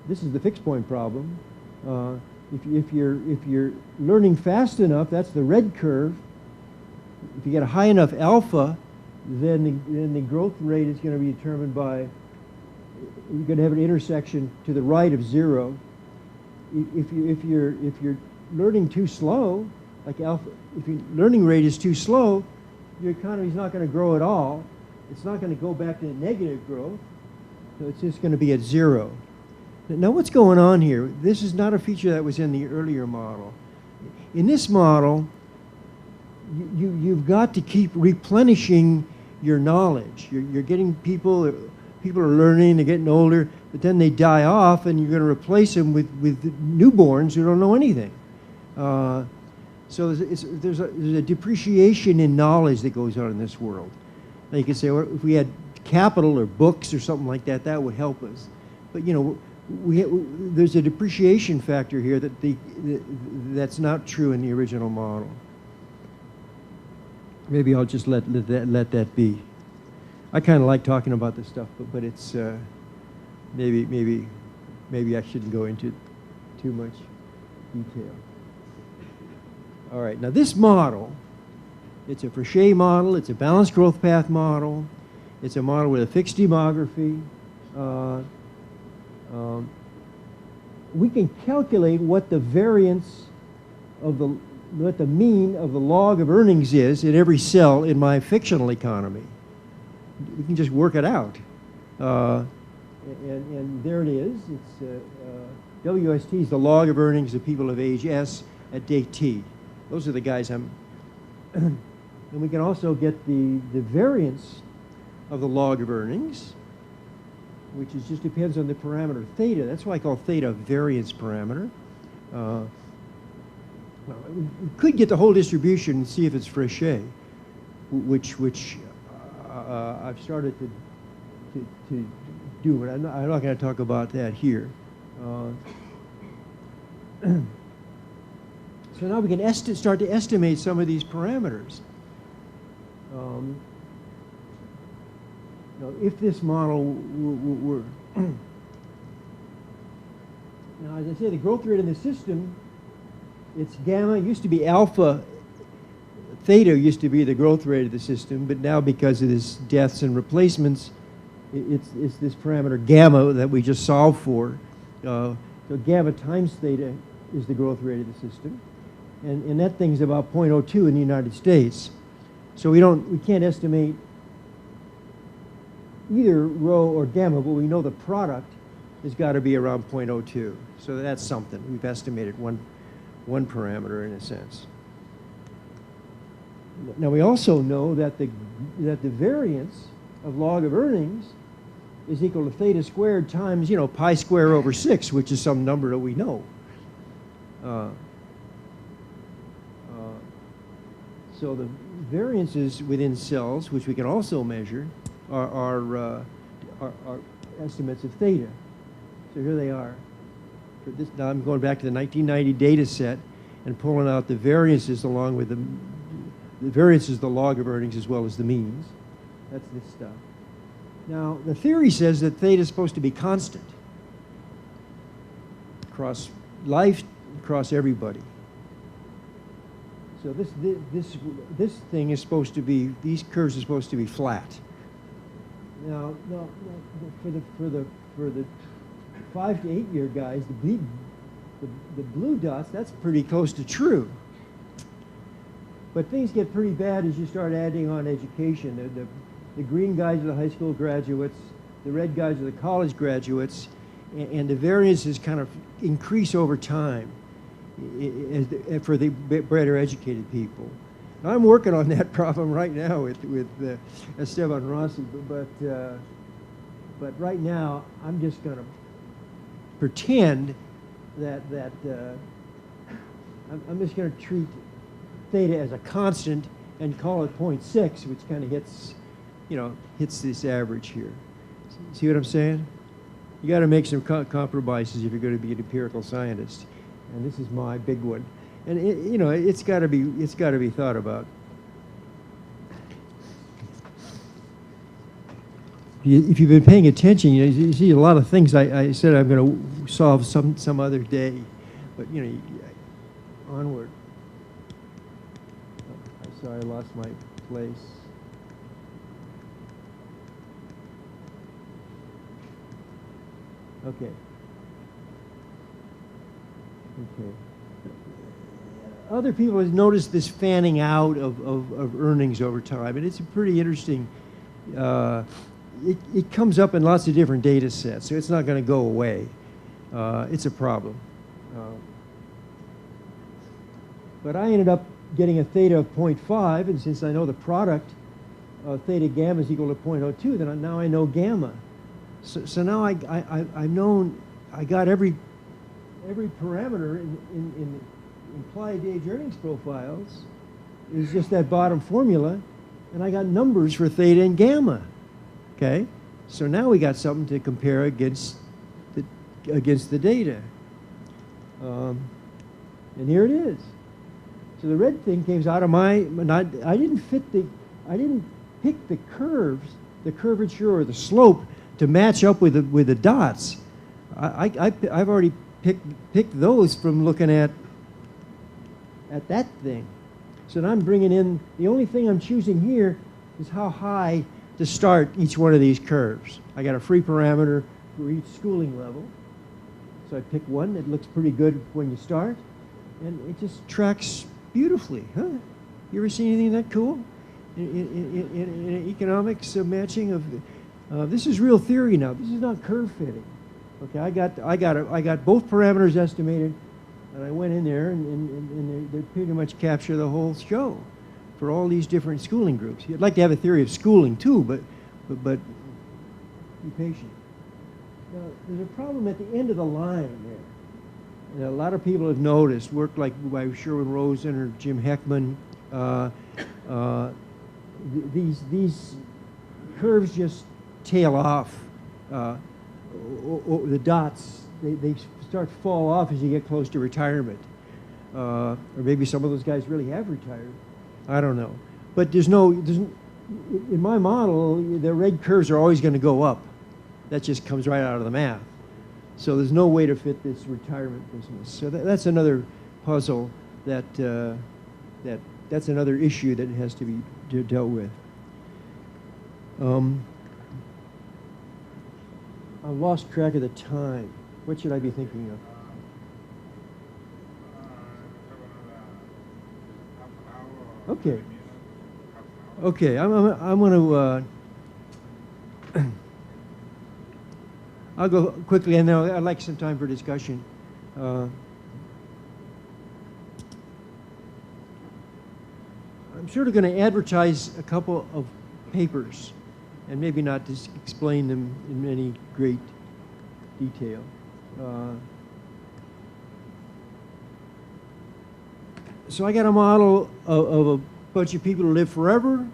D: this is the fixed point problem. If you're learning fast enough, that's the red curve. If you get a high enough alpha, then the growth rate is going to be determined by, you're going to have an intersection to the right of 0. If you're learning too slow, like alpha, if your learning rate is too slow, your economy is not going to grow at all. It's not going to go back to negative growth, so it's just going to be at 0. Now what's going on here? This is not a feature that was in the earlier model. In this model, you've got to keep replenishing your knowledge. You're getting people are learning, they're getting older, but then they die off, and you're going to replace them with newborns who don't know anything. So there's a depreciation in knowledge that goes on in this world. Now you could say, well, if we had capital or books or something like that, that would help us. But you know, there's a depreciation factor here that's not true in the original model. Maybe I'll just let that be. I kind of like talking about this stuff, but it's maybe I shouldn't go into too much detail. All right, now this model, it's a Frechet model, it's a balanced growth path model, it's a model with a fixed demography. We can calculate what the variance of what the mean of the log of earnings is in every cell in my fictional economy. We can just work it out. And there it is. It's WST is the log of earnings of people of age S at day T. Those are the guys I'm... And we can also get the variance of the log of earnings, which just depends on the parameter theta. That's why I call theta a variance parameter. We could get the whole distribution and see if it's Frechet, which I've started to do, but I'm not going to talk about that here. So now we can start to estimate some of these parameters. Now, if this model were now, as I say, the growth rate in the system, it's gamma. It used to be alpha. Theta used to be the growth rate of the system, but now because of this deaths and replacements, it's this parameter gamma that we just solved for. So gamma times theta is the growth rate of the system, and that thing's about 0.02 in the United States. So we can't estimate either rho or gamma, but we know the product has got to be around 0.02. So that's something. We've estimated one parameter in a sense. Now we also know that the variance of log of earnings is equal to theta squared times, you know, pi square over 6, which is some number that we know. So the variances within cells, which we can also measure, are estimates of theta. So here they are. For this, now I'm going back to the 1990 data set and pulling out the variances along with the variance is the log of earnings as well as the means. That's this stuff. Now, the theory says that theta is supposed to be constant across life, across everybody. So this thing is supposed to be, these curves are supposed to be flat. Now, for the 5 to 8 year guys, the blue dots, that's pretty close to true. But things get pretty bad as you start adding on education. The green guys are the high school graduates, the red guys are the college graduates, and the variances kind of increase over time for the better educated people. Now, I'm working on that problem right now with Esteban Rossi, but right now I'm just going to pretend that I'm just going to treat theta as a constant and call it 0.6, which kind of hits this average here. See what I'm saying? You got to make some compromises if you're going to be an empirical scientist, and this is my big one. And it's got to be thought about. If you've been paying attention, you see a lot of things I said I'm going to solve some other day, but onward. Oh, sorry, I lost my place. Okay. Other people have noticed this fanning out of earnings over time, and it's a pretty interesting. It comes up in lots of different data sets, so it's not going to go away. It's a problem. But I ended up getting a theta of 0.5, and since I know the product of theta gamma is equal to 0.02, then now I know gamma. So now I got every parameter in implied age earnings profiles is just that bottom formula, and I got numbers for theta and gamma. Okay, so now we got something to compare against the data, and here it is. So the red thing came out of I didn't pick the curves, the curvature or the slope to match up with the dots. I've already picked those from looking at that thing. So now I'm bringing in, the only thing I'm choosing here is how high to start each one of these curves. I got a free parameter for each schooling level. So I pick one that looks pretty good when you start, and it just tracks beautifully, huh? You ever seen anything that cool? In economics matching of, this is real theory now. This is not curve fitting. Okay, I got both parameters estimated, and I went in there and they pretty much capture the whole show for all these different schooling groups. You'd like to have a theory of schooling too, but be patient. Now, there's a problem at the end of the line there. And a lot of people have noticed, work like by Sherwin Rosen or Jim Heckman, these curves just tail off. The dots, they start to fall off as you get close to retirement. Or maybe some of those guys really have retired. I don't know. But in my model, the red curves are always going to go up. That just comes right out of the math. So there's no way to fit this retirement business. So that's another puzzle that's another issue that has to be dealt with. I lost track of the time. What should I be thinking of? Okay. Okay, I'm going to. I'll go quickly, and then I'd like some time for discussion. I'm sort of going to advertise a couple of papers, and maybe not just explain them in any great detail. So I got a model of a bunch of people who live forever.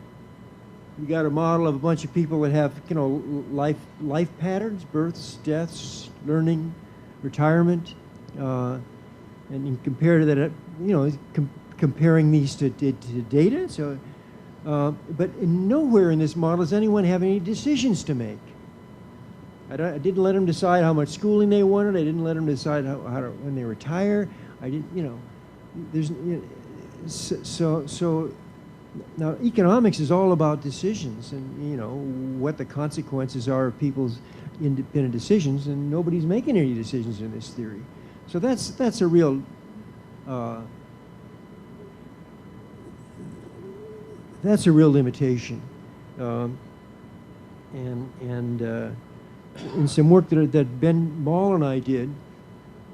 D: You got a model of a bunch of people that have, you know, life patterns, births, deaths, learning, retirement, and you compare that, you know, comparing these to data. So, but nowhere in this model does anyone have any decisions to make. I didn't let them decide how much schooling they wanted. I didn't let them decide when they retire. I didn't, you know, there's, you know, so now economics is all about decisions and, you know, what the consequences are of people's independent decisions, and nobody's making any decisions in this theory. So that's a real limitation. In some work that Ben Ball and I did,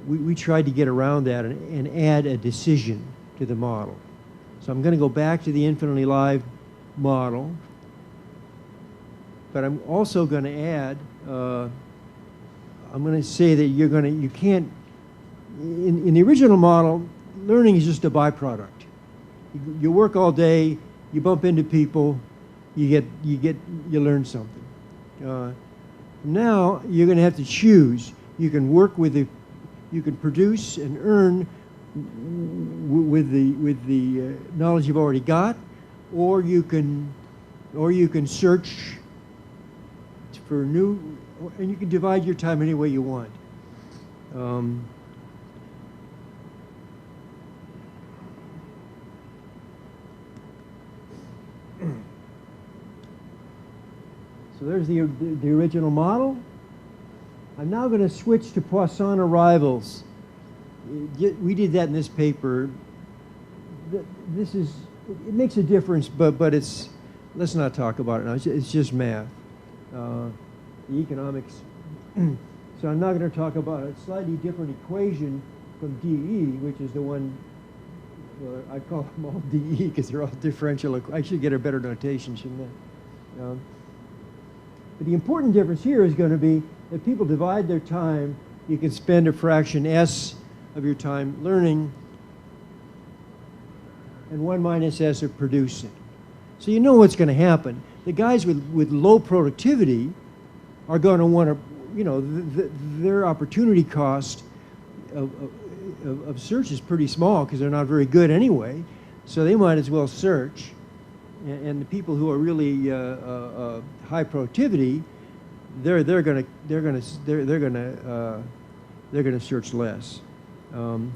D: we tried to get around that and add a decision to the model. So I'm going to go back to the infinitely live model, but I'm also going to add, I'm going to say that you can't, in the original model, learning is just a byproduct. You work all day, you bump into people, you learn something. Now you're going to have to choose. You can work with you can produce and earn with the knowledge you've already got, or you can search for new, and you can divide your time any way you want. So there's the original model. I'm now going to switch to Poisson arrivals. We did that in this paper. It makes a difference, but let's not talk about it now. It's just math, the economics. So I'm now going to talk about a slightly different equation from DE, which is the one, I call them all DE because they're all differential. I should get a better notation, shouldn't I? But the important difference here is going to be that people divide their time. You can spend a fraction S of your time learning and 1 minus S of producing. So you know what's going to happen. The guys with low productivity are going to want to, you know, their opportunity cost of search is pretty small because they're not very good anyway. So they might as well search. And the people who are really high productivity, they're going to search less. So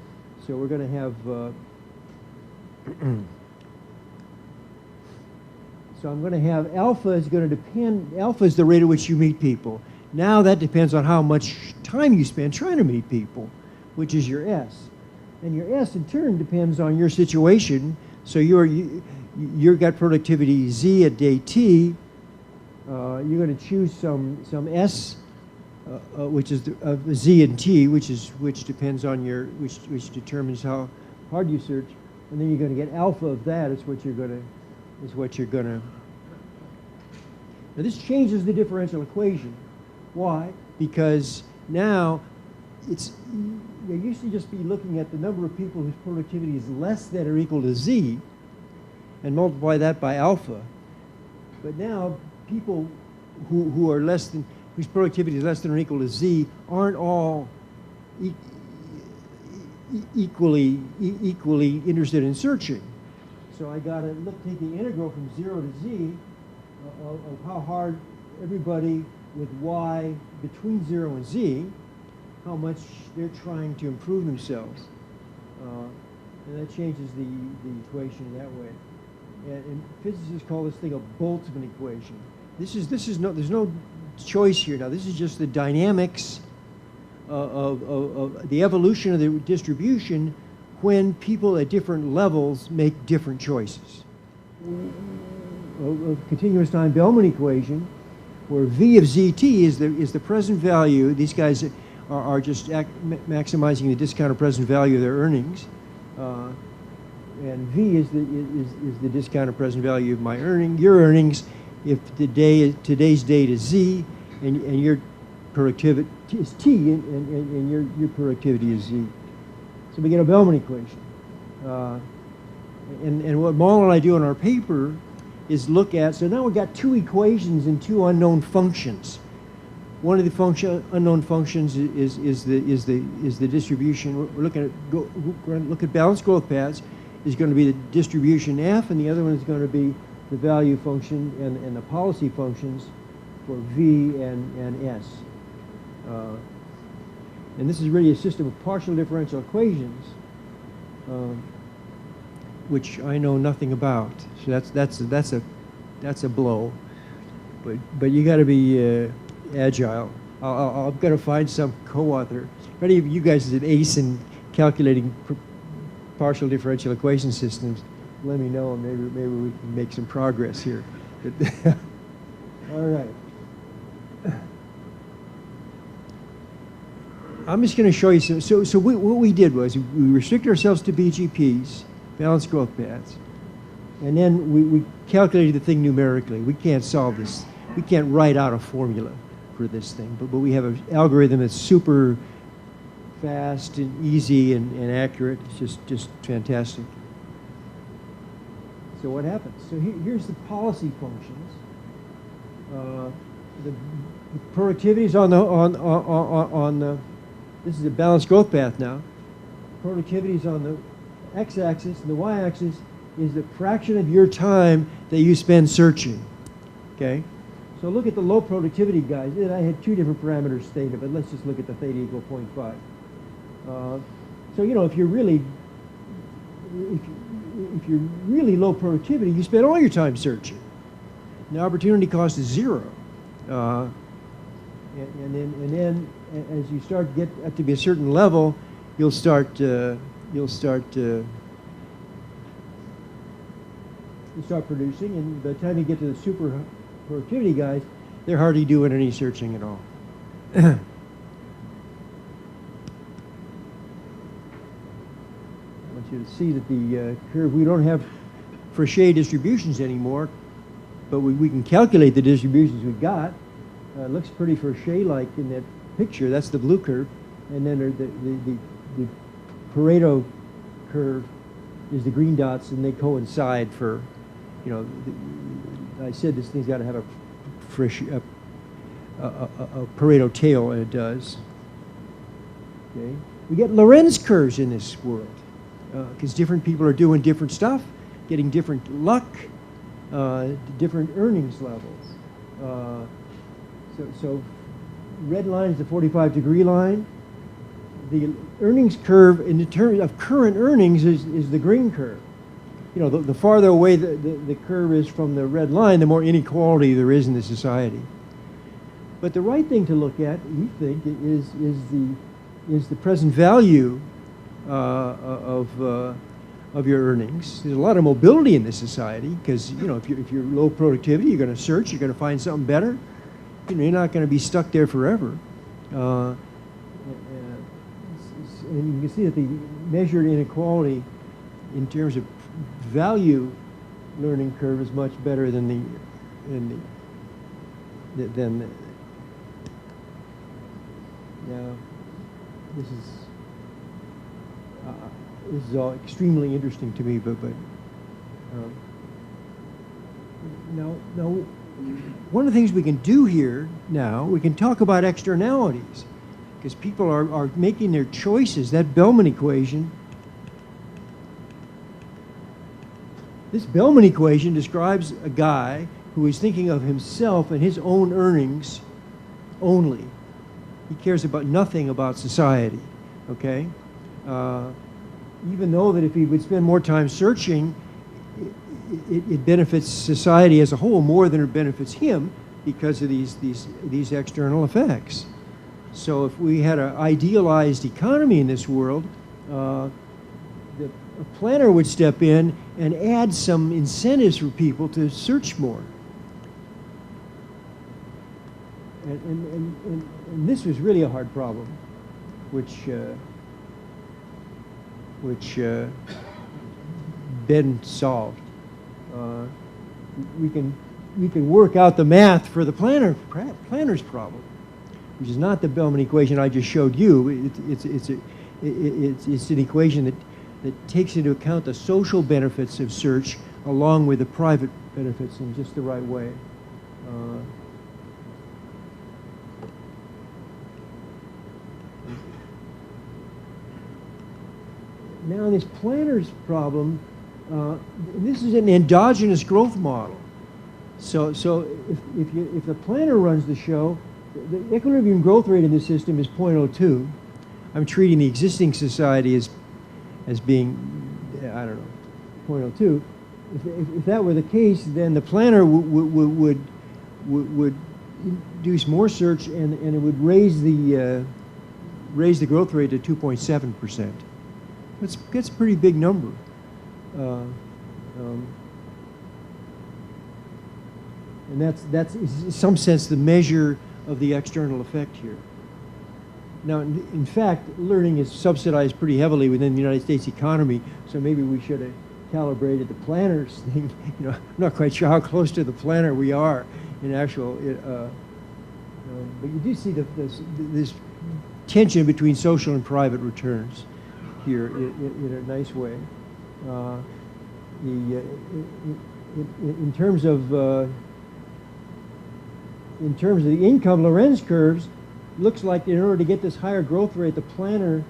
D: we're going to have. So I'm going to have alpha is going to depend. Alpha is the rate at which you meet people. Now that depends on how much time you spend trying to meet people, which is your S, and your S in turn depends on your situation. So you've got productivity Z at day T. You're going to choose some S, which is Z and T, which depends on which determines how hard you search, and then you're going to get alpha of that. Is what you're going to. Now this changes the differential equation. Why? Because now you used to just be looking at the number of people whose productivity is less than or equal to Z, and multiply that by alpha. But now people who are whose productivity is less than or equal to Z aren't all equally interested in searching. So I got to take the integral from 0 to Z of how hard everybody with Y between 0 and Z, how much they're trying to improve themselves. And that changes the equation that way. And physicists call this thing a Boltzmann equation. There's no choice here now. This is just the dynamics of the evolution of the distribution when people at different levels make different choices. A continuous time Bellman equation, where V of ZT is the present value. These guys are just maximizing the discounted present value of their earnings. And V is the discounted present value of your earnings, if today's date is Z, and your productivity is T, and your productivity is Z. So we get a Bellman equation. And what Maul and I do in our paper is look at, so now we've got two equations and two unknown functions. One of the unknown functions is the distribution. We're looking at we're going to look at balanced growth paths. Is going to be the distribution f, and the other one is going to be the value function and the policy functions for v and s. And this is really a system of partial differential equations, which I know nothing about. So that's a blow. But you got to be agile. I'm going to find some co-author. If any of you guys is an ace in calculating partial differential equation systems, let me know, and maybe we can make some progress here. All right. I'm just going to show you some. So what we did was we restricted ourselves to BGPs, balanced growth paths, and then we calculated the thing numerically. We can't solve this. We can't write out a formula for this thing, but we have an algorithm that's super fast and easy and accurate. It's just fantastic. So what happens? So here's the policy functions. The productivity is on the this is a balanced growth path now. Productivity is on the x-axis, and the y-axis is the fraction of your time that you spend searching. Okay. So look at the low productivity guys. And I had two different parameters stated, but let's just look at the theta equal 0.5. So you know, if you're really low productivity, you spend all your time searching. And the opportunity cost is 0. And then as you start to get to be a certain level, you'll start producing, and by the time you get to the super productivity guys, they're hardly doing any searching at all. I want you to see that the curve, we don't have Fréchet distributions anymore, but we can calculate the distributions we've got. It looks pretty Fréchet-like in that picture. That's the blue curve, and then the Pareto curve is the green dots, and they coincide for, you know, I said this thing's got to have a Pareto tail, and it does. Okay, we get Lorenz curves in this world because different people are doing different stuff, getting different luck, different earnings levels. So red line is the 45-degree line. The earnings curve in the terms of current earnings is the green curve. You know, the farther away the curve is from the red line, the more inequality there is in the society. But the right thing to look at, we think, is the present value of your earnings. There's a lot of mobility in this society because, you know, if you're low productivity, you're going to search, you're going to find something better. You know, you're not going to be stuck there forever. And you can see that the measured inequality in terms of value learning curve is much better than now this is all extremely interesting to me, but now one of the things we can do here now, we can talk about externalities, because people are making their choices. That Bellman equation, this Bellman equation describes a guy who is thinking of himself and his own earnings only. He cares about nothing about society, okay? Even though that if he would spend more time searching, it benefits society as a whole more than it benefits him because of these external effects. So if we had an idealized economy in this world, a planner would step in and add some incentives for people to search more. And this was really a hard problem, which Ben solved. We can work out the math for the planner's problem, which is not the Bellman equation I just showed you. It's an equation that takes into account the social benefits of search along with the private benefits in just the right way. Now this Planner's problem, this is an endogenous growth model. So if the Planner runs the show, the equilibrium growth rate in the system is 0.02. I'm treating the existing society as being, I don't know, 0.02. If that were the case, then the Planner would induce more search, and it would raise the growth rate to 2.7%. That's a pretty big number. And that's in some sense the measure of the external effect here. Now, in fact, learning is subsidized pretty heavily within the United States economy, so maybe we should have calibrated the Planner's thing. You know, I'm not quite sure how close to the Planner we are in actual, but you do see this tension between social and private returns here in a nice way. In terms of the income Lorenz curves, looks like in order to get this higher growth rate, the Planner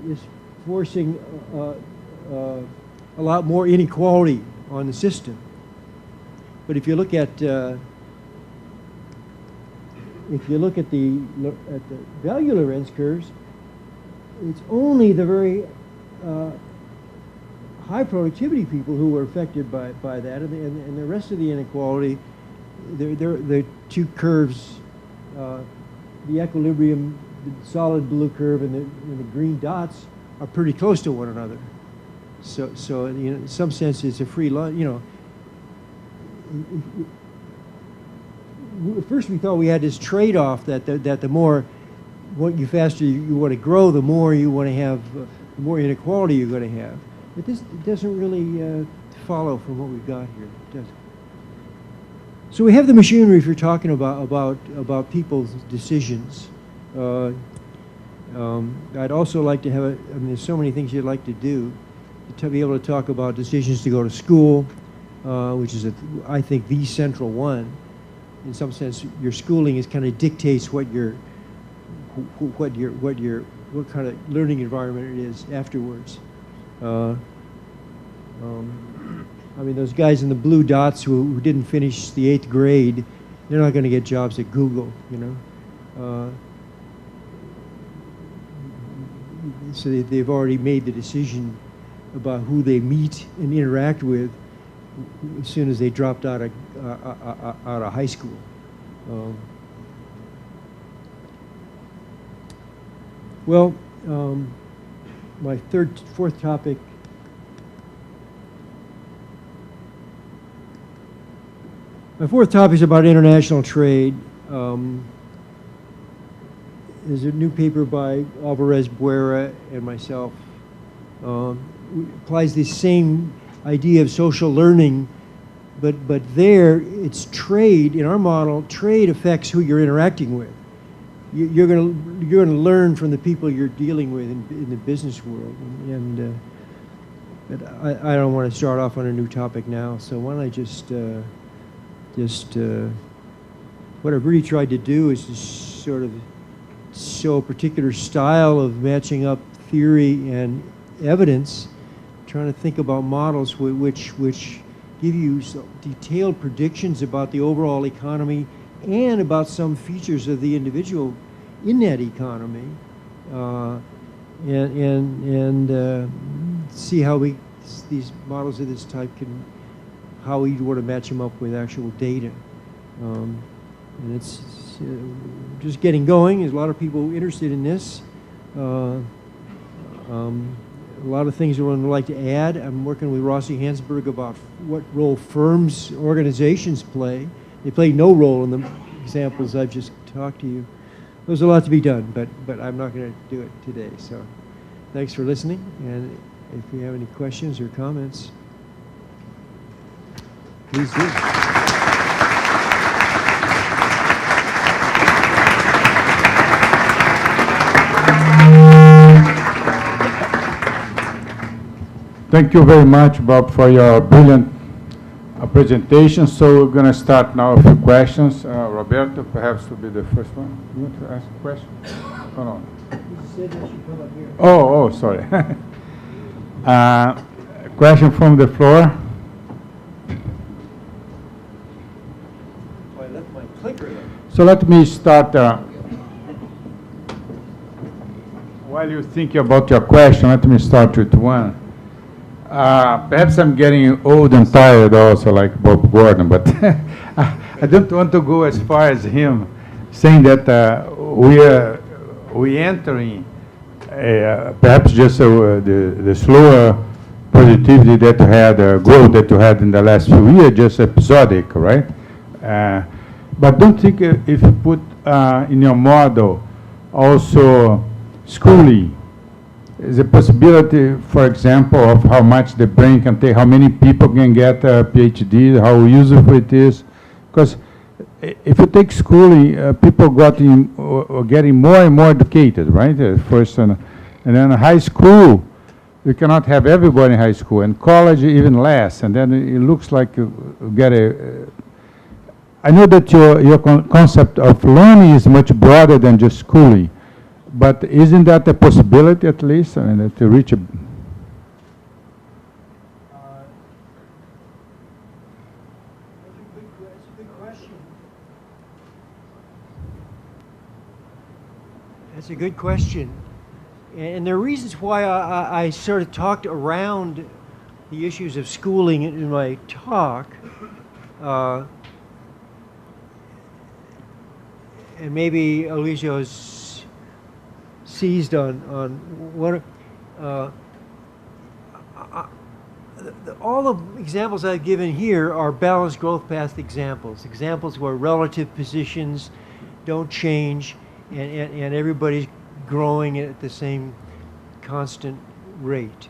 D: is forcing a lot more inequality on the system. But if you look at the value Lorenz curves, it's only the very high productivity people who were affected by that, and the rest of the inequality, the two curves, the equilibrium, the solid blue curve, and the green dots are pretty close to one another. So you know, in some sense, it's a free lunch. You know, at first we thought we had this trade-off that the more faster you want to grow, the more you want to have, the more inequality you're going to have. But this doesn't really follow from what we've got here, does it? So we have the machinery for talking about people's decisions. I'd also like to have I mean, there's so many things you'd like to do, to be able to talk about decisions to go to school, which is, I think, the central one. In some sense, your schooling is kind of dictates what kind of learning environment it is afterwards. I mean, those guys in the blue dots who didn't finish the 8th grade, they're not going to get jobs at Google, you know. So they've already made the decision about who they meet and interact with as soon as they dropped out of high school. Well, my fourth topic. My fourth topic is about international trade. There's a new paper by Alvarez Buera and myself. Applies the same idea of social learning, but there it's trade. In our model, trade affects who you're interacting with. You're going to learn from the people you're dealing with in the business world. But I don't want to start off on a new topic now. So why don't I just what I've really tried to do is to sort of show a particular style of matching up theory and evidence, trying to think about models which give you detailed predictions about the overall economy and about some features of the individual in that economy, and see how these models of this type how we want to match them up with actual data. And it's just getting going. There's a lot of people interested in this. A lot of things I would like to add. I'm working with Rossi Hansberg about what role firms, organizations play. They play no role in the examples I've just talked to you. There's a lot to be done, but I'm not going to do it today. So thanks for listening, and if you have any questions or comments, please do.
A: Thank you very much, Bob, for your brilliant a presentation, so we're going to start now a few questions. Roberto, perhaps will be the first one. You want to ask a question? Oh, no. Oh, sorry. A question from the floor.
D: I left my clicker there.
A: So let me start. While you think about your question, let me start with one. Perhaps I'm getting old and tired also, like Bob Gordon, but I don't want to go as far as him, saying that we entering perhaps just the slower productivity that you had, growth that you had in the last few years, just episodic, right? But don't think if you put in your model also schooling, is a possibility, for example, of how much the brain can take, how many people can get a PhD, how useful it is. Because if you take schooling, people getting more and more educated, right? First, and then high school, you cannot have everybody in high school, and college even less. And then it looks like you get a. I know that your concept of learning is much broader than just schooling. But isn't that a possibility, at least, I mean, to reach a...
D: That's a good question. That's a good question. And there are reasons why I sort of talked around the issues of schooling in my talk. And maybe Aloisio's seized on what all the examples I've given here are balanced growth path examples where relative positions don't change and everybody's growing at the same constant rate.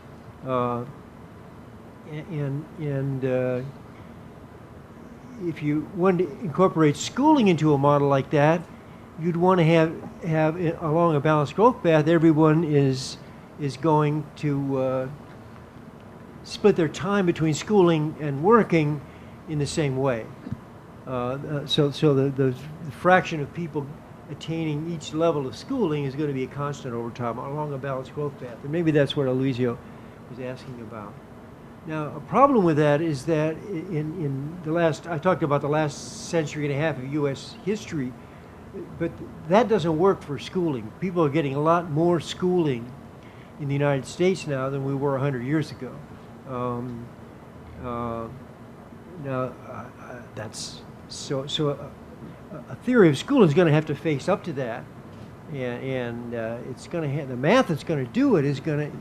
D: If you want to incorporate schooling into a model like that, you'd want to have along a balanced growth path, everyone is going to split their time between schooling and working in the same way. So the fraction of people attaining each level of schooling is going to be a constant over time along a balanced growth path. And maybe that's what Aloisio was asking about. Now, a problem with that is that in the last, I talked about the last century and a half of U.S. history, but that doesn't work for schooling. People are getting a lot more schooling in the United States now than we were 100 years ago. That's so a theory of schooling is going to have to face up to that, and it's going to have the math that's going to do it is going to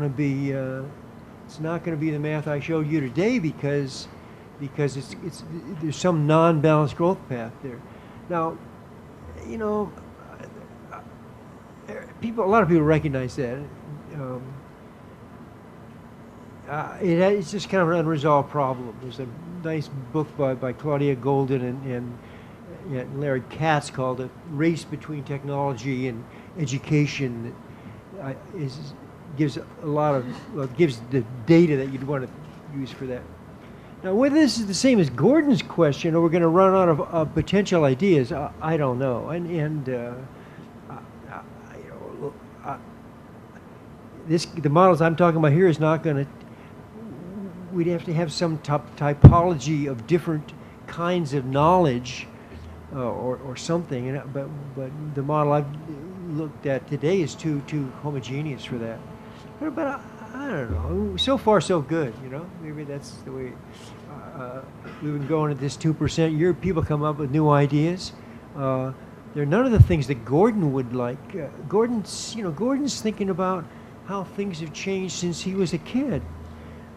D: be it's not going to be the math I showed you today because there's some non-balanced growth path there. Now, you know, a lot of people recognize that. It's just kind of an unresolved problem. There's a nice book by Claudia Golden and Larry Katz called "The Race Between Technology and Education" that gives the data that you'd want to use for that. Now, whether this is the same as Gordon's question, or we're going to run out of potential ideas, I don't know. The models I'm talking about here is not going to. We'd have to have some typology of different kinds of knowledge, or something. But the model I've looked at today is too homogeneous for that. But I don't know. So far, so good. You know, maybe that's the way. We've been going at this 2% year. People come up with new ideas. They're none of the things that Gordon would like. Gordon's thinking about how things have changed since he was a kid.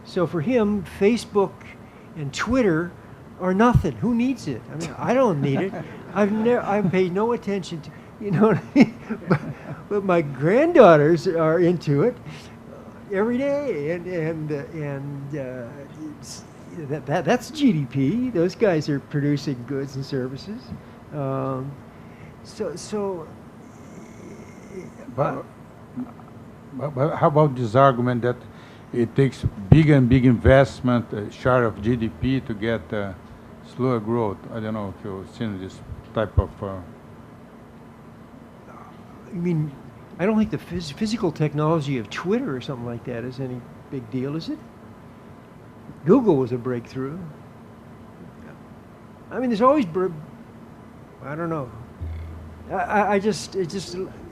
D: So for him, Facebook and Twitter are nothing. Who needs it? I mean, I don't need it. I've paid no attention to, you know what I mean? But my granddaughters are into it every day, and that's GDP. Those guys are producing goods and services.
A: But how about this argument that it takes big and big investment, share of GDP to get slower growth. I don't know if you've seen this type of.
D: I mean, I don't think the physical technology of Twitter or something like that is any big deal, is it? Google was a breakthrough. I mean, there's always, I don't know. It just,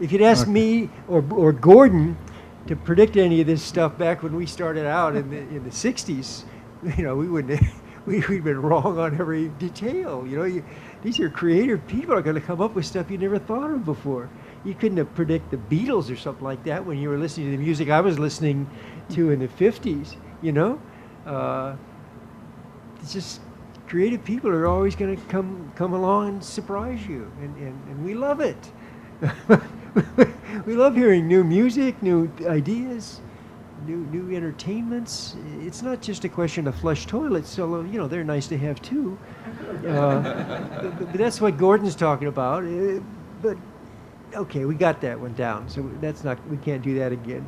D: if you'd asked me or Gordon to predict any of this stuff back when we started out in the 60s, you know, we wouldn't, we'd been wrong on every detail. You know, these are creative people are going to come up with stuff you never thought of before. You couldn't have predicted the Beatles or something like that when you were listening to the music I was listening to in the 50s, you know? It's just creative people are always going to come along and surprise you, and we love it. We love hearing new music, new ideas, new entertainments. It's not just a question of flush toilets, although, you know, they're nice to have too. But that's what Gordon's talking about. But okay, we got that one down, so that's not, we can't do that again.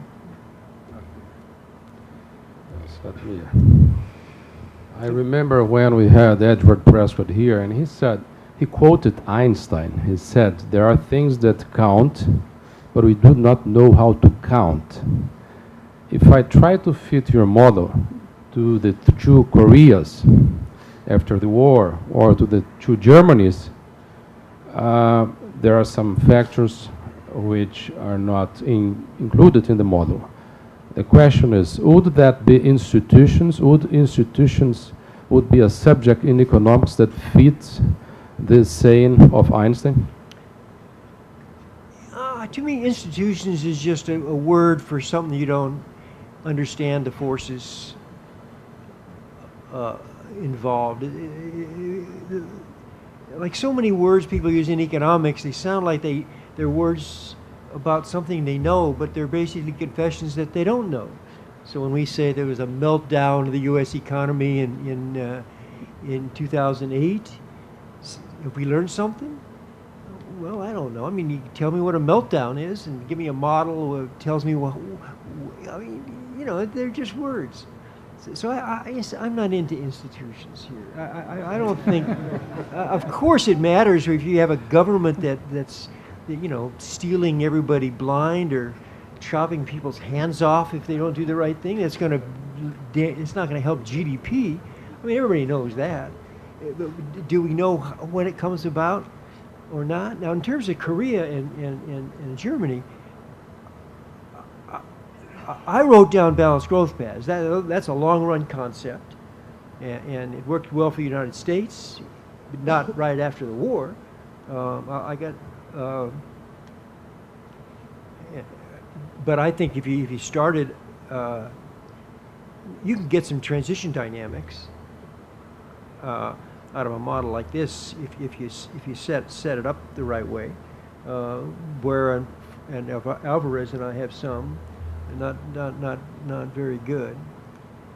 B: I remember when we had Edward Prescott here, and he quoted Einstein. He said, there are things that count, but we do not know how to count. If I try to fit your model to the two Koreas after the war, or to the two Germanys, there are some factors which are not included in the model. The question is, would that be institutions? Would institutions be a subject in economics that fits this saying of Einstein?
D: To me, institutions is just a word for something you don't understand the forces involved. Like so many words people use in economics, they sound like they're words about something they know, but they're basically confessions that they don't know. So when we say there was a meltdown of the U.S. economy in 2008, have we learned something? Well, I don't know. I mean, you tell me what a meltdown is and give me a model that tells me what, I mean, you know, they're just words. So I'm not into institutions here. I don't think, of course it matters if you have a government that's, you know, stealing everybody blind or chopping people's hands off if they don't do the right thing. It's not going to help GDP. I mean, everybody knows that. But do we know when it comes about or not? Now, in terms of Korea and Germany, I wrote down balanced growth paths. That's a long-run concept, and it worked well for the United States, but not right after the war. But I think if you started, you can get some transition dynamics out of a model like this if you set it up the right way. Where and Alvarez and I have some, not very good.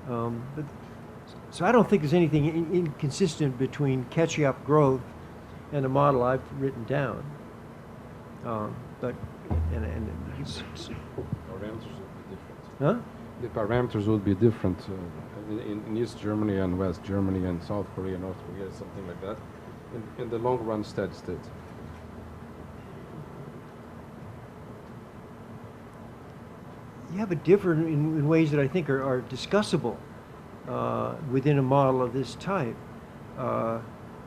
D: But so I don't think there's anything inconsistent between catching up growth and the model I've written down. But
B: parameters would be different.
D: huh?
B: The parameters would be different in East Germany and West Germany and South Korea, North Korea, something like that. In the long run, steady state.
D: Yeah, but different in ways that I think are discussable within a model of this type.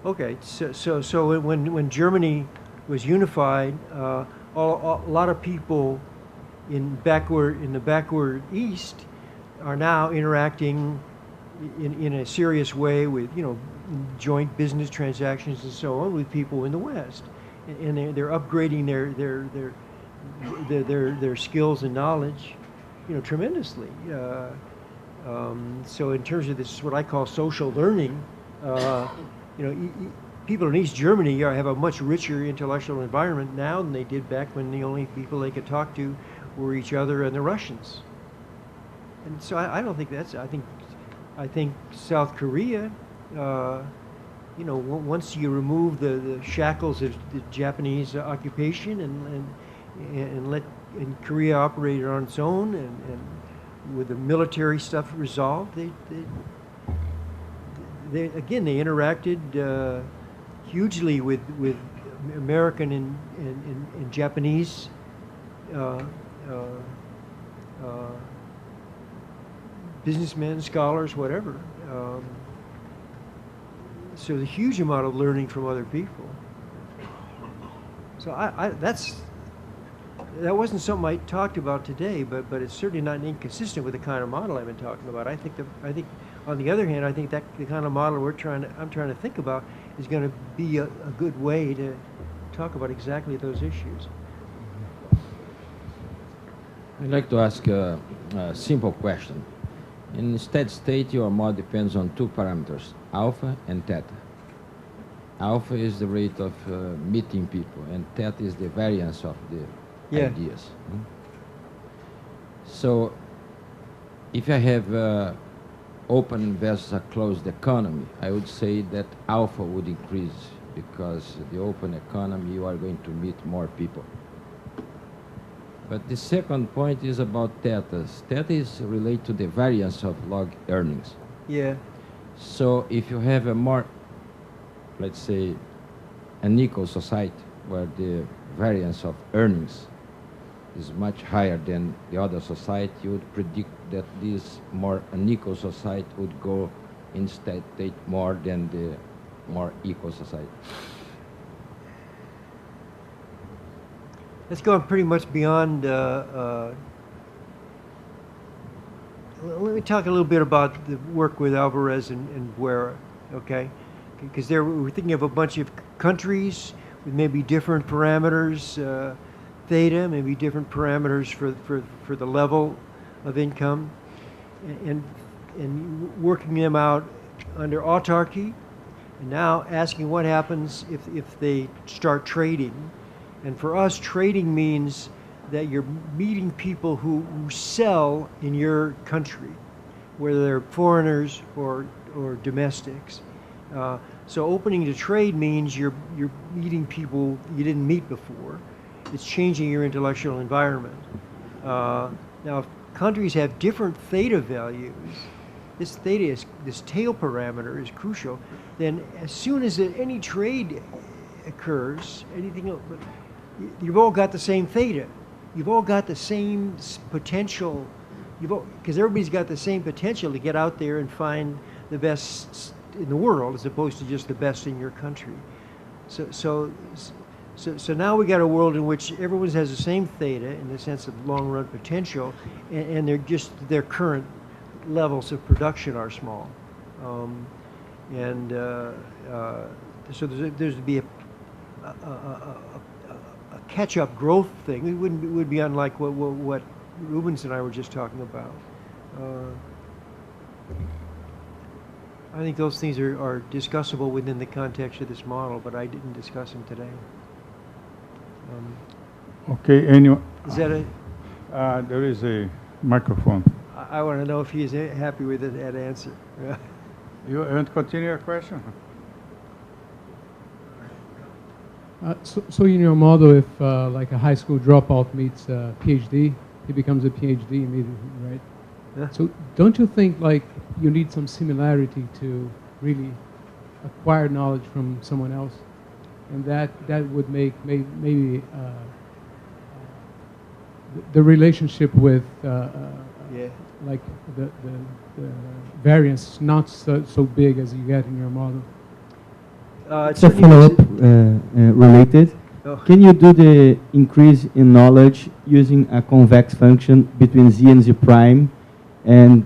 D: Okay, so when Germany was unified, a lot of people in the backward East are now interacting in a serious way with, you know, joint business transactions and so on with people in the West, and they're upgrading their skills and knowledge, you know, tremendously. So in terms of this, what I call social learning, you know, people in East Germany have a much richer intellectual environment now than they did back when the only people they could talk to were each other and the Russians. And so I don't think that's, I think South Korea, you know, once you remove the shackles of the Japanese occupation and let Korea operate on its own, and with the military stuff resolved. They interacted hugely with American and Japanese businessmen, scholars, whatever. So there's a huge amount of learning from other people. So that wasn't something I talked about today, but it's certainly not inconsistent with the kind of model I've been talking about. I think on the other hand, I think that the kind of model I'm trying to think about is going to be a good way to talk about exactly those issues.
E: I'd like to ask a simple question. In steady state, your model depends on two parameters, alpha and theta. Alpha is the rate of meeting people, and theta is the variance of the ideas. So, if I have open versus a closed economy, I would say that alpha would increase because the open economy, you are going to meet more people. But the second point is about theta. Theta is related to the variance of log earnings.
D: Yeah.
E: So if you have a more, let's say, an equal society where the variance of earnings is much higher than the other society, you would predict that this more unequal society would go in steady state more than the more equal society.
D: That's going pretty much beyond. Let me talk a little bit about the work with Alvarez and Guerra, okay? Because we're thinking of a bunch of countries with maybe different parameters, theta, maybe different parameters for the level of income, and working them out under autarky, and now asking what happens if they start trading. And for us, trading means that you're meeting people who sell in your country, whether they're foreigners or domestics. So opening to trade means you're meeting people you didn't meet before. It's changing your intellectual environment. Now, if countries have different theta values, this tail parameter is crucial. Then, as soon as any trade occurs, anything else, you've all got the same theta. You've all got the same potential. Because everybody's got the same potential to get out there and find the best in the world, as opposed to just the best in your country. So now we got a world in which everyone has the same theta in the sense of long-run potential, and their current levels of production are small, so there's to be a catch-up growth thing. It would be unlike what Rubens and I were just talking about. I think those things are discussable within the context of this model, but I didn't discuss them today.
A: Okay, anyone?
D: Is that a?
A: There is a microphone.
D: I want to know if he is happy with that answer.
A: You want to continue your question?
F: So in your model, if like a high school dropout meets a PhD, he becomes a PhD immediately, right?
D: Yeah.
F: So don't you think like you need some similarity to really acquire knowledge from someone else, and that would make maybe the relationship with like the variance not so big as you get in your model.
G: It's a follow-up related.
D: Oh.
G: Can you do the increase in knowledge using a convex function between z and z prime, and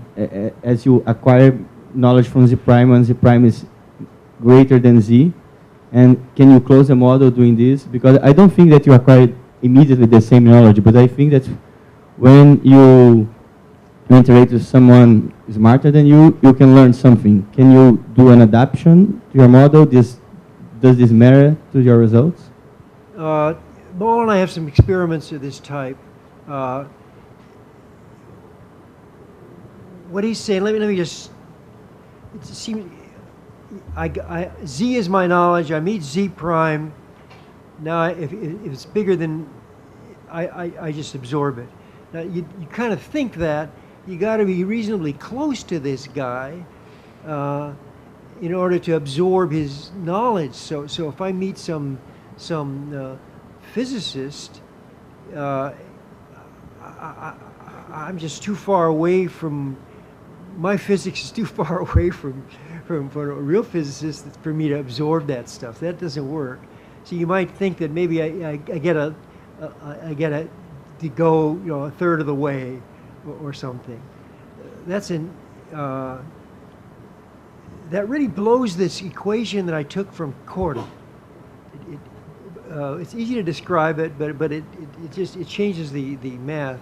G: as you acquire knowledge from z prime when z prime is greater than z, and can you close the model doing this? Because I don't think that you acquire immediately the same knowledge, but I think that when you interact with someone smarter than you can learn something. Can you do an adaptation to your model? Does this matter to your results?
D: Bo and I have some experiments of this type. What he's saying, let me just, it seems, Z is my knowledge, I meet Z prime. Now, if it's bigger than, I just absorb it. Now, you kind of think that, you got to be reasonably close to this guy in order to absorb his knowledge. So if I meet some physicist, I'm just too far away from, my physics is too far away from a real physicist for me to absorb that stuff. That doesn't work. So you might think that maybe I get to go, you know, a third of the way or something. That's that really blows this equation that I took from Corda. It's easy to describe it, but it changes the math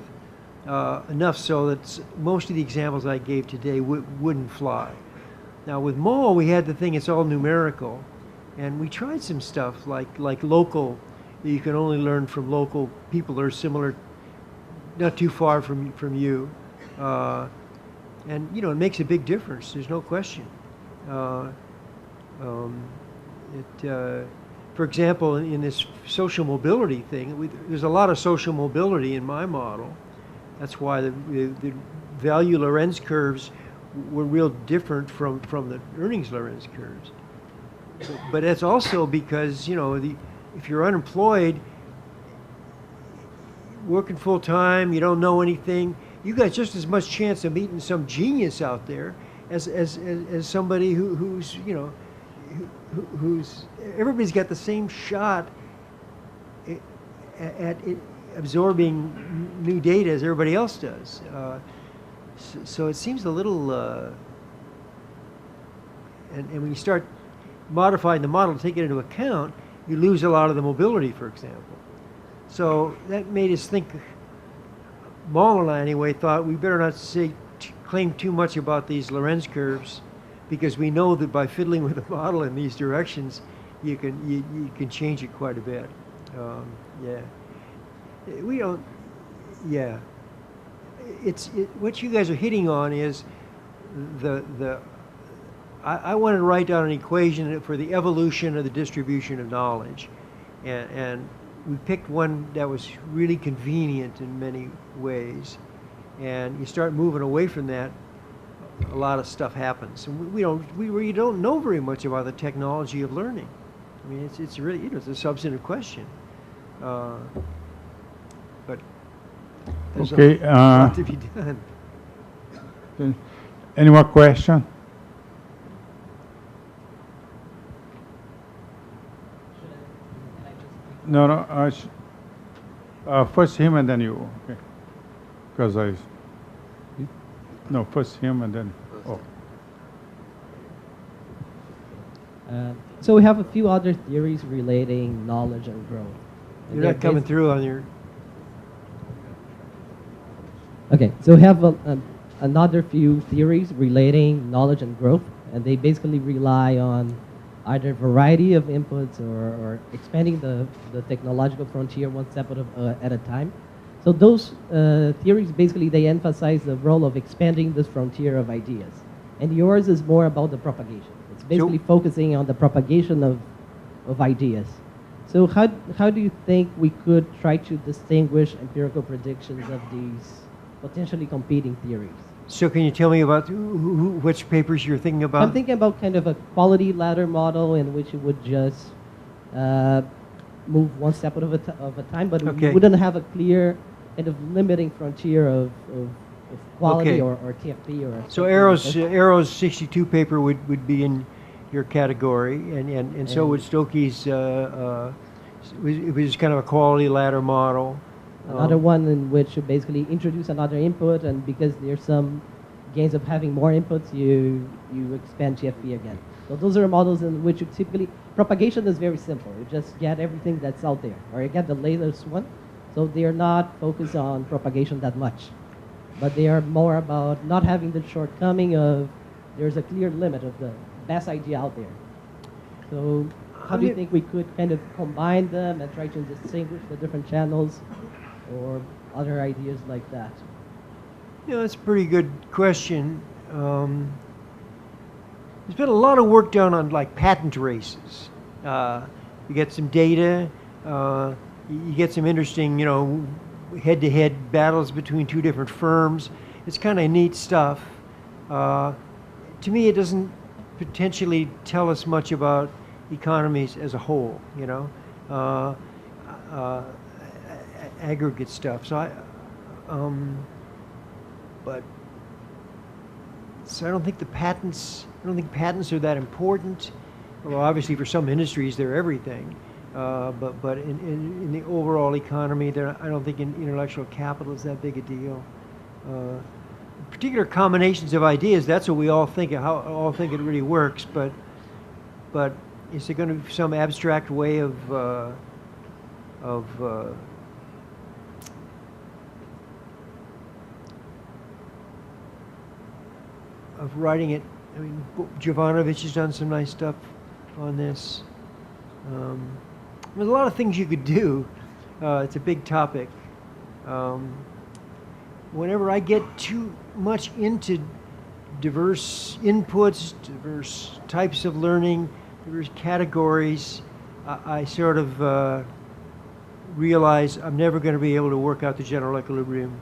D: enough so that most of the examples I gave today wouldn't fly. Now with Mol, we had the thing, it's all numerical, and we tried some stuff like local, that you can only learn from local people that are similar, not too far from you, and you know, it makes a big difference. There's no question. For example, in this social mobility thing, there's a lot of social mobility in my model. That's why the value Lorenz curves were real different from the earnings Lorenz curves. But it's also because, you know, if you're unemployed, working full time, you don't know anything, you got just as much chance of meeting some genius out there as somebody who's, you know, who's, everybody's got the same shot at absorbing new data as everybody else does. So it seems a little, and when you start modifying the model to take it into account, you lose a lot of the mobility, for example. So that made us think, Mol and I anyway, thought we better not claim too much about these Lorenz curves, because we know that by fiddling with the model in these directions, you can change it quite a bit. Yeah. We don't, yeah. What you guys are hitting on is I wanted to write down an equation for the evolution of the distribution of knowledge, and we picked one that was really convenient in many ways, and you start moving away from that, a lot of stuff happens, and we really don't know very much about the technology of learning. I mean, it's really, you know, it's a substantive question, but there's
A: okay,
D: a lot to be done.
A: Any more question? No. First him and then you. Okay. Because no, first him and then. Oh.
H: So we have a few other theories relating knowledge and growth.
D: You're not coming through on your.
H: Okay, so we have another few theories relating knowledge and growth, and they basically rely on either variety of inputs or expanding the technological frontier one step at a time. So those theories, basically, they emphasize the role of expanding this frontier of ideas. And yours is more about the propagation. It's basically focusing on the propagation of ideas. So how do you think we could try to distinguish empirical predictions of these potentially competing theories?
D: So can you tell me about which papers you're thinking about?
H: I'm thinking about kind of a quality ladder model in which it would just move one step of a time, but we wouldn't have a clear kind of limiting frontier of quality or TFP or.
D: So Arrow's 62 paper would be in your category, and so would Stokey's. It was kind of a quality ladder model.
H: Another one in which you basically introduce another input, and because there's some gains of having more inputs, you expand TFP again. So those are models in which you typically, propagation is very simple. You just get everything that's out there, or you get the latest one. So they are not focused on propagation that much, but they are more about not having the shortcoming of there's a clear limit of the best idea out there. So how do you think we could kind of combine them and try to distinguish the different channels or other ideas like that?
D: Yeah, that's a pretty good question. There's been a lot of work done on like patent races. You get some data, you get some interesting, you know, head-to-head battles between two different firms, it's kind of neat stuff. To me, it doesn't potentially tell us much about economies as a whole, you know, aggregate stuff. So so I don't think patents are that important. Well, obviously for some industries they're everything, but in the overall economy, I don't think intellectual capital is that big a deal. Particular combinations of ideas, that's what we all think it really works, but is there going to be some abstract way of writing it? I mean, Jovanovic has done some nice stuff on this. There's a lot of things you could do. It's a big topic. Whenever I get too much into diverse inputs, diverse types of learning, diverse categories, I sort of realize I'm never going to be able to work out the general equilibrium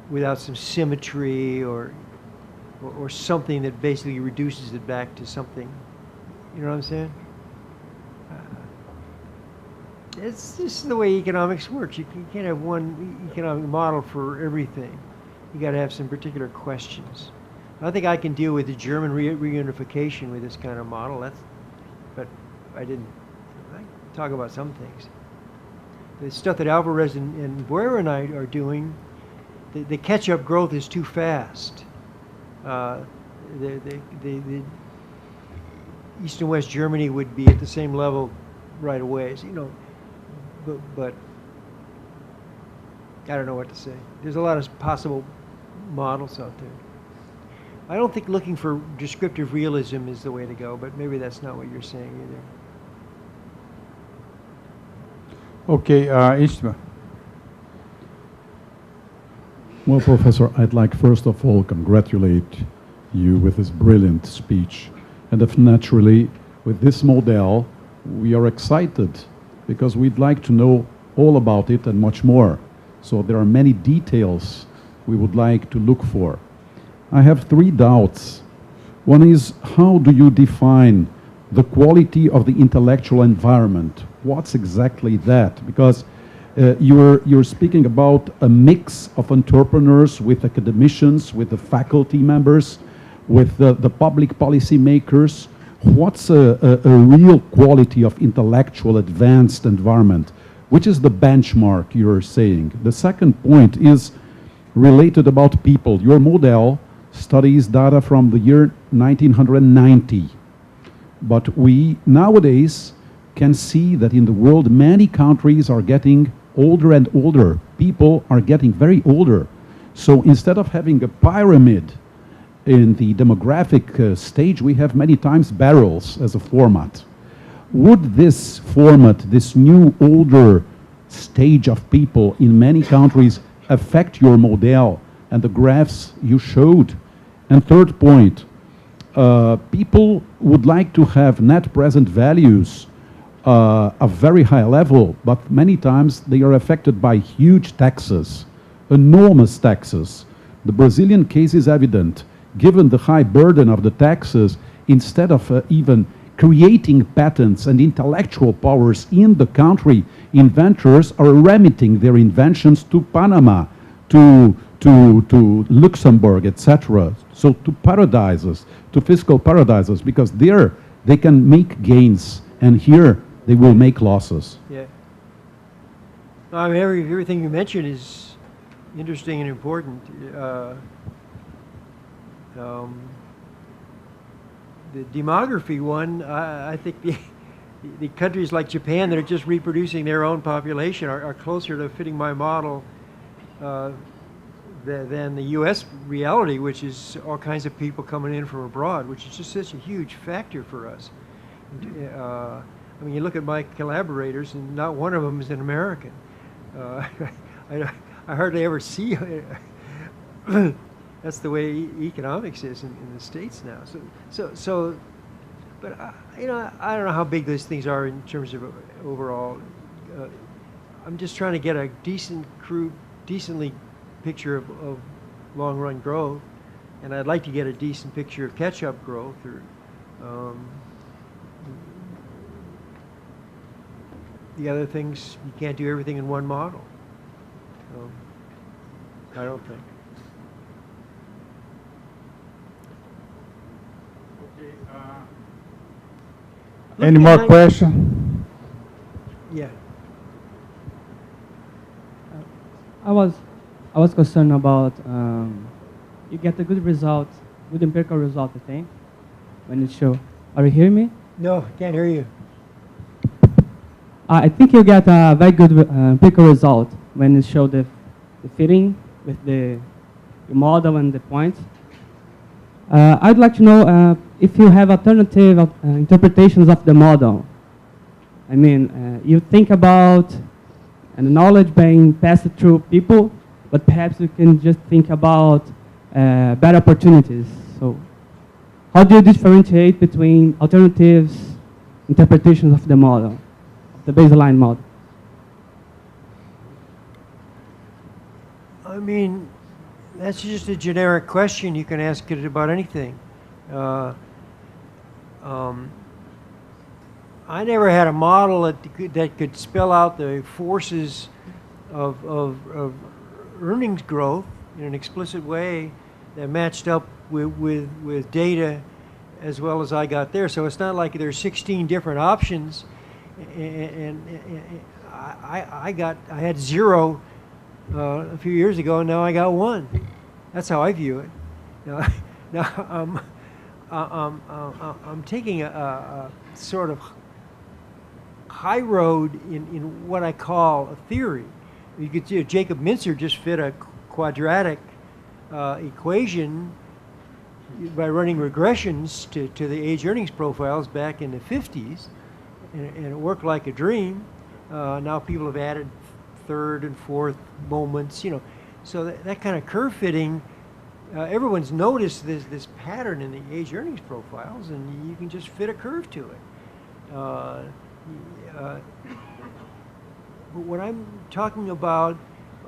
D: without some symmetry or something that basically reduces it back to something. You know what I'm saying? This is the way economics works. You can't have one economic model for everything. You got to have some particular questions. I think I can deal with the German reunification with this kind of model. But I talk about some things. The stuff that Alvarez and Boyer and I are doing, the catch-up growth is too fast. The East and West Germany would be at the same level right away. So, you know, but I don't know what to say. There's a lot of possible models out there. I don't think looking for descriptive realism is the way to go, but maybe that's not what you're saying either.
A: Okay, Isma.
I: Well, Professor, I'd like first of all congratulate you with this brilliant speech. And if naturally, with this model, we are excited because we'd like to know all about it and much more. So there are many details we would like to look for. I have three doubts. One is, how do you define the quality of the intellectual environment? What's exactly that? Because you're speaking about a mix of entrepreneurs with academicians, with the faculty members, with the public policy makers. What's a real quality of intellectual advanced environment? Which is the benchmark you're saying? The second point is related about people. Your model studies data from the year 1990. But we nowadays can see that in the world many countries are getting older and older. People are getting very older. So instead of having a pyramid in the demographic stage, we have many times barrels as a format. Would this format, this new older stage of people in many countries affect your model and the graphs you showed? And third point, people would like to have net present values a very high level, but many times they are affected by huge taxes, enormous taxes. The Brazilian case is evident. Given the high burden of the taxes, instead of even creating patents and intellectual powers in the country, inventors are remitting their inventions to Panama, to Luxembourg, etc. So to paradises, to fiscal paradises, because there they can make gains, and here they will make losses.
D: Yeah. I mean, everything you mentioned is interesting and important. The demography one, I think the countries like Japan that are just reproducing their own population are closer to fitting my model than the U.S. reality, which is all kinds of people coming in from abroad, which is just such a huge factor for us. I mean, you look at my collaborators, and not one of them is an American. I hardly ever see. That's the way economics is in the States now. But you know, I don't know how big those things are in terms of overall. I'm just trying to get a decently picture of long-run growth, and I'd like to get a decent picture of catch-up growth. Or the other things, you can't do everything in one model. I don't think.
A: Any more questions?
D: Yeah.
J: I was concerned about you get a good result, good empirical result, I think, when you show. Are you hearing me?
D: No, can't hear you.
J: I think you get a very good empirical result when you show the fitting with the model and the points. I'd like to know if you have alternative interpretations of the model. I mean, you think about knowledge being passed through people, but perhaps you can just think about better opportunities. So how do you differentiate between alternatives, interpretations of the model, the baseline model?
D: I mean, that's just a generic question. You can ask it about anything. I never had a model that could spell out the forces of earnings growth in an explicit way that matched up with data as well as I got there. So it's not like there's 16 different options, and I had 0 a few years ago, and now I got 1. That's how I view it. Now I'm taking a sort of high road in what I call a theory. You could see Jacob Mincer just fit a quadratic equation by running regressions to the age earnings profiles back in the 50s, and it worked like a dream. Now people have added third and fourth moments, so that kind of curve fitting. Everyone's noticed this pattern in the age earnings profiles, and you can just fit a curve to it. But when I'm talking about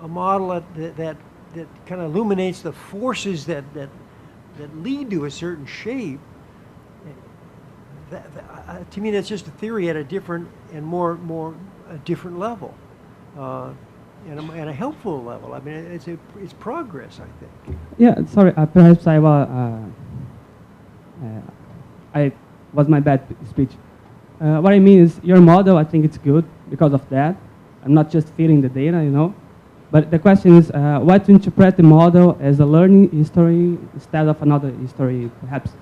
D: a model that kind of illuminates the forces that lead to a certain shape, to me that's just a theory at a different and more a different level, and a helpful level. I mean, it's progress, I think.
J: Yeah, sorry. Perhaps I was my bad speech. What I mean is your model, I think it's good because of that. I'm not just feeding the data, But the question is, why to interpret the model as a learning history instead of another history, perhaps?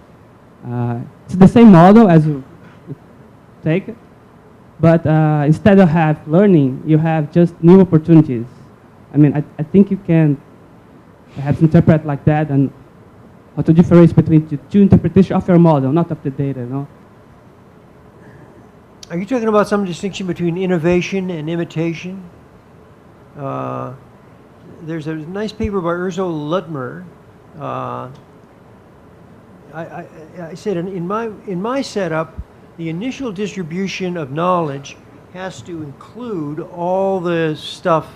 J: It's the same model as you take it, but instead of have learning, you have just new opportunities. I mean, I think you can perhaps interpret like that, and how to differentiate between the two interpretations of your model, not of the data,
D: Are you talking about some distinction between innovation and imitation? There's a nice paper by Urzo Lutmer. I said in my setup, the initial distribution of knowledge has to include all the stuff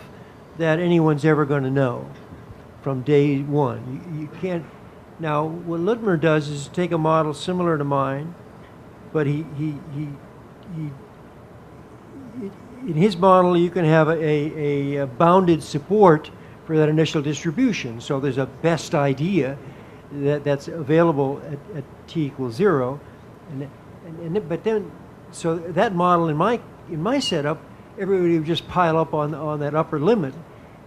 D: that anyone's ever going to know from day one. You can't. Now, what Lutmer does is take a model similar to mine, but he in his model, you can have a bounded support for that initial distribution. So there's a best idea that's available at t equals 0, but then so that model in my setup, everybody would just pile up on that upper limit,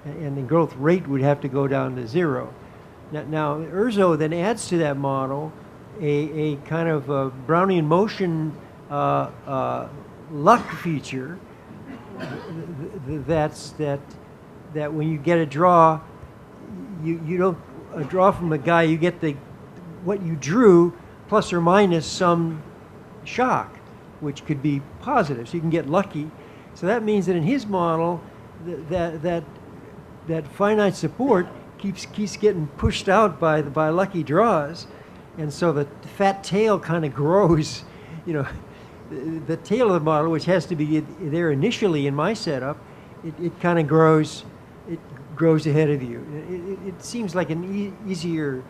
D: and the growth rate would have to go down to 0. Now Urzo then adds to that model a kind of a Brownian motion luck feature that when you get a draw, you don't a draw from a guy, you get what you drew plus or minus some shock, which could be positive. So you can get lucky. So that means that in his model, that finite support keeps getting pushed out by lucky draws, and so the fat tail kind of grows. The tail of the model, which has to be there initially in my setup, it kind of grows. It grows ahead of you. It seems like an easier,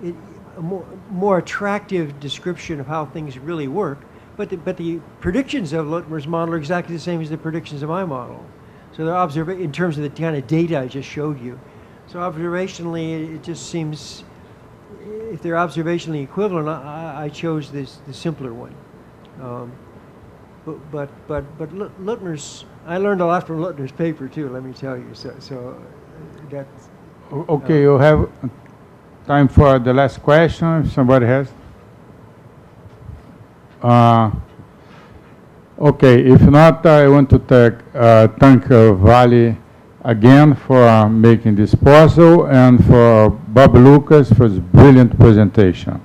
D: a more attractive description of how things really work. But the predictions of Luttmer's model are exactly the same as the predictions of my model. So they're in terms of the kind of data I just showed you. So observationally, it just seems, if they're observationally equivalent, I chose the simpler one. But Luttmer's, I learned a lot from Luttmer's paper too, let me tell you. So that's...
A: Okay, you have time for the last question, if somebody has. Okay, if not, I want to thank Vale again for making this puzzle and for Bob Lucas for his brilliant presentation.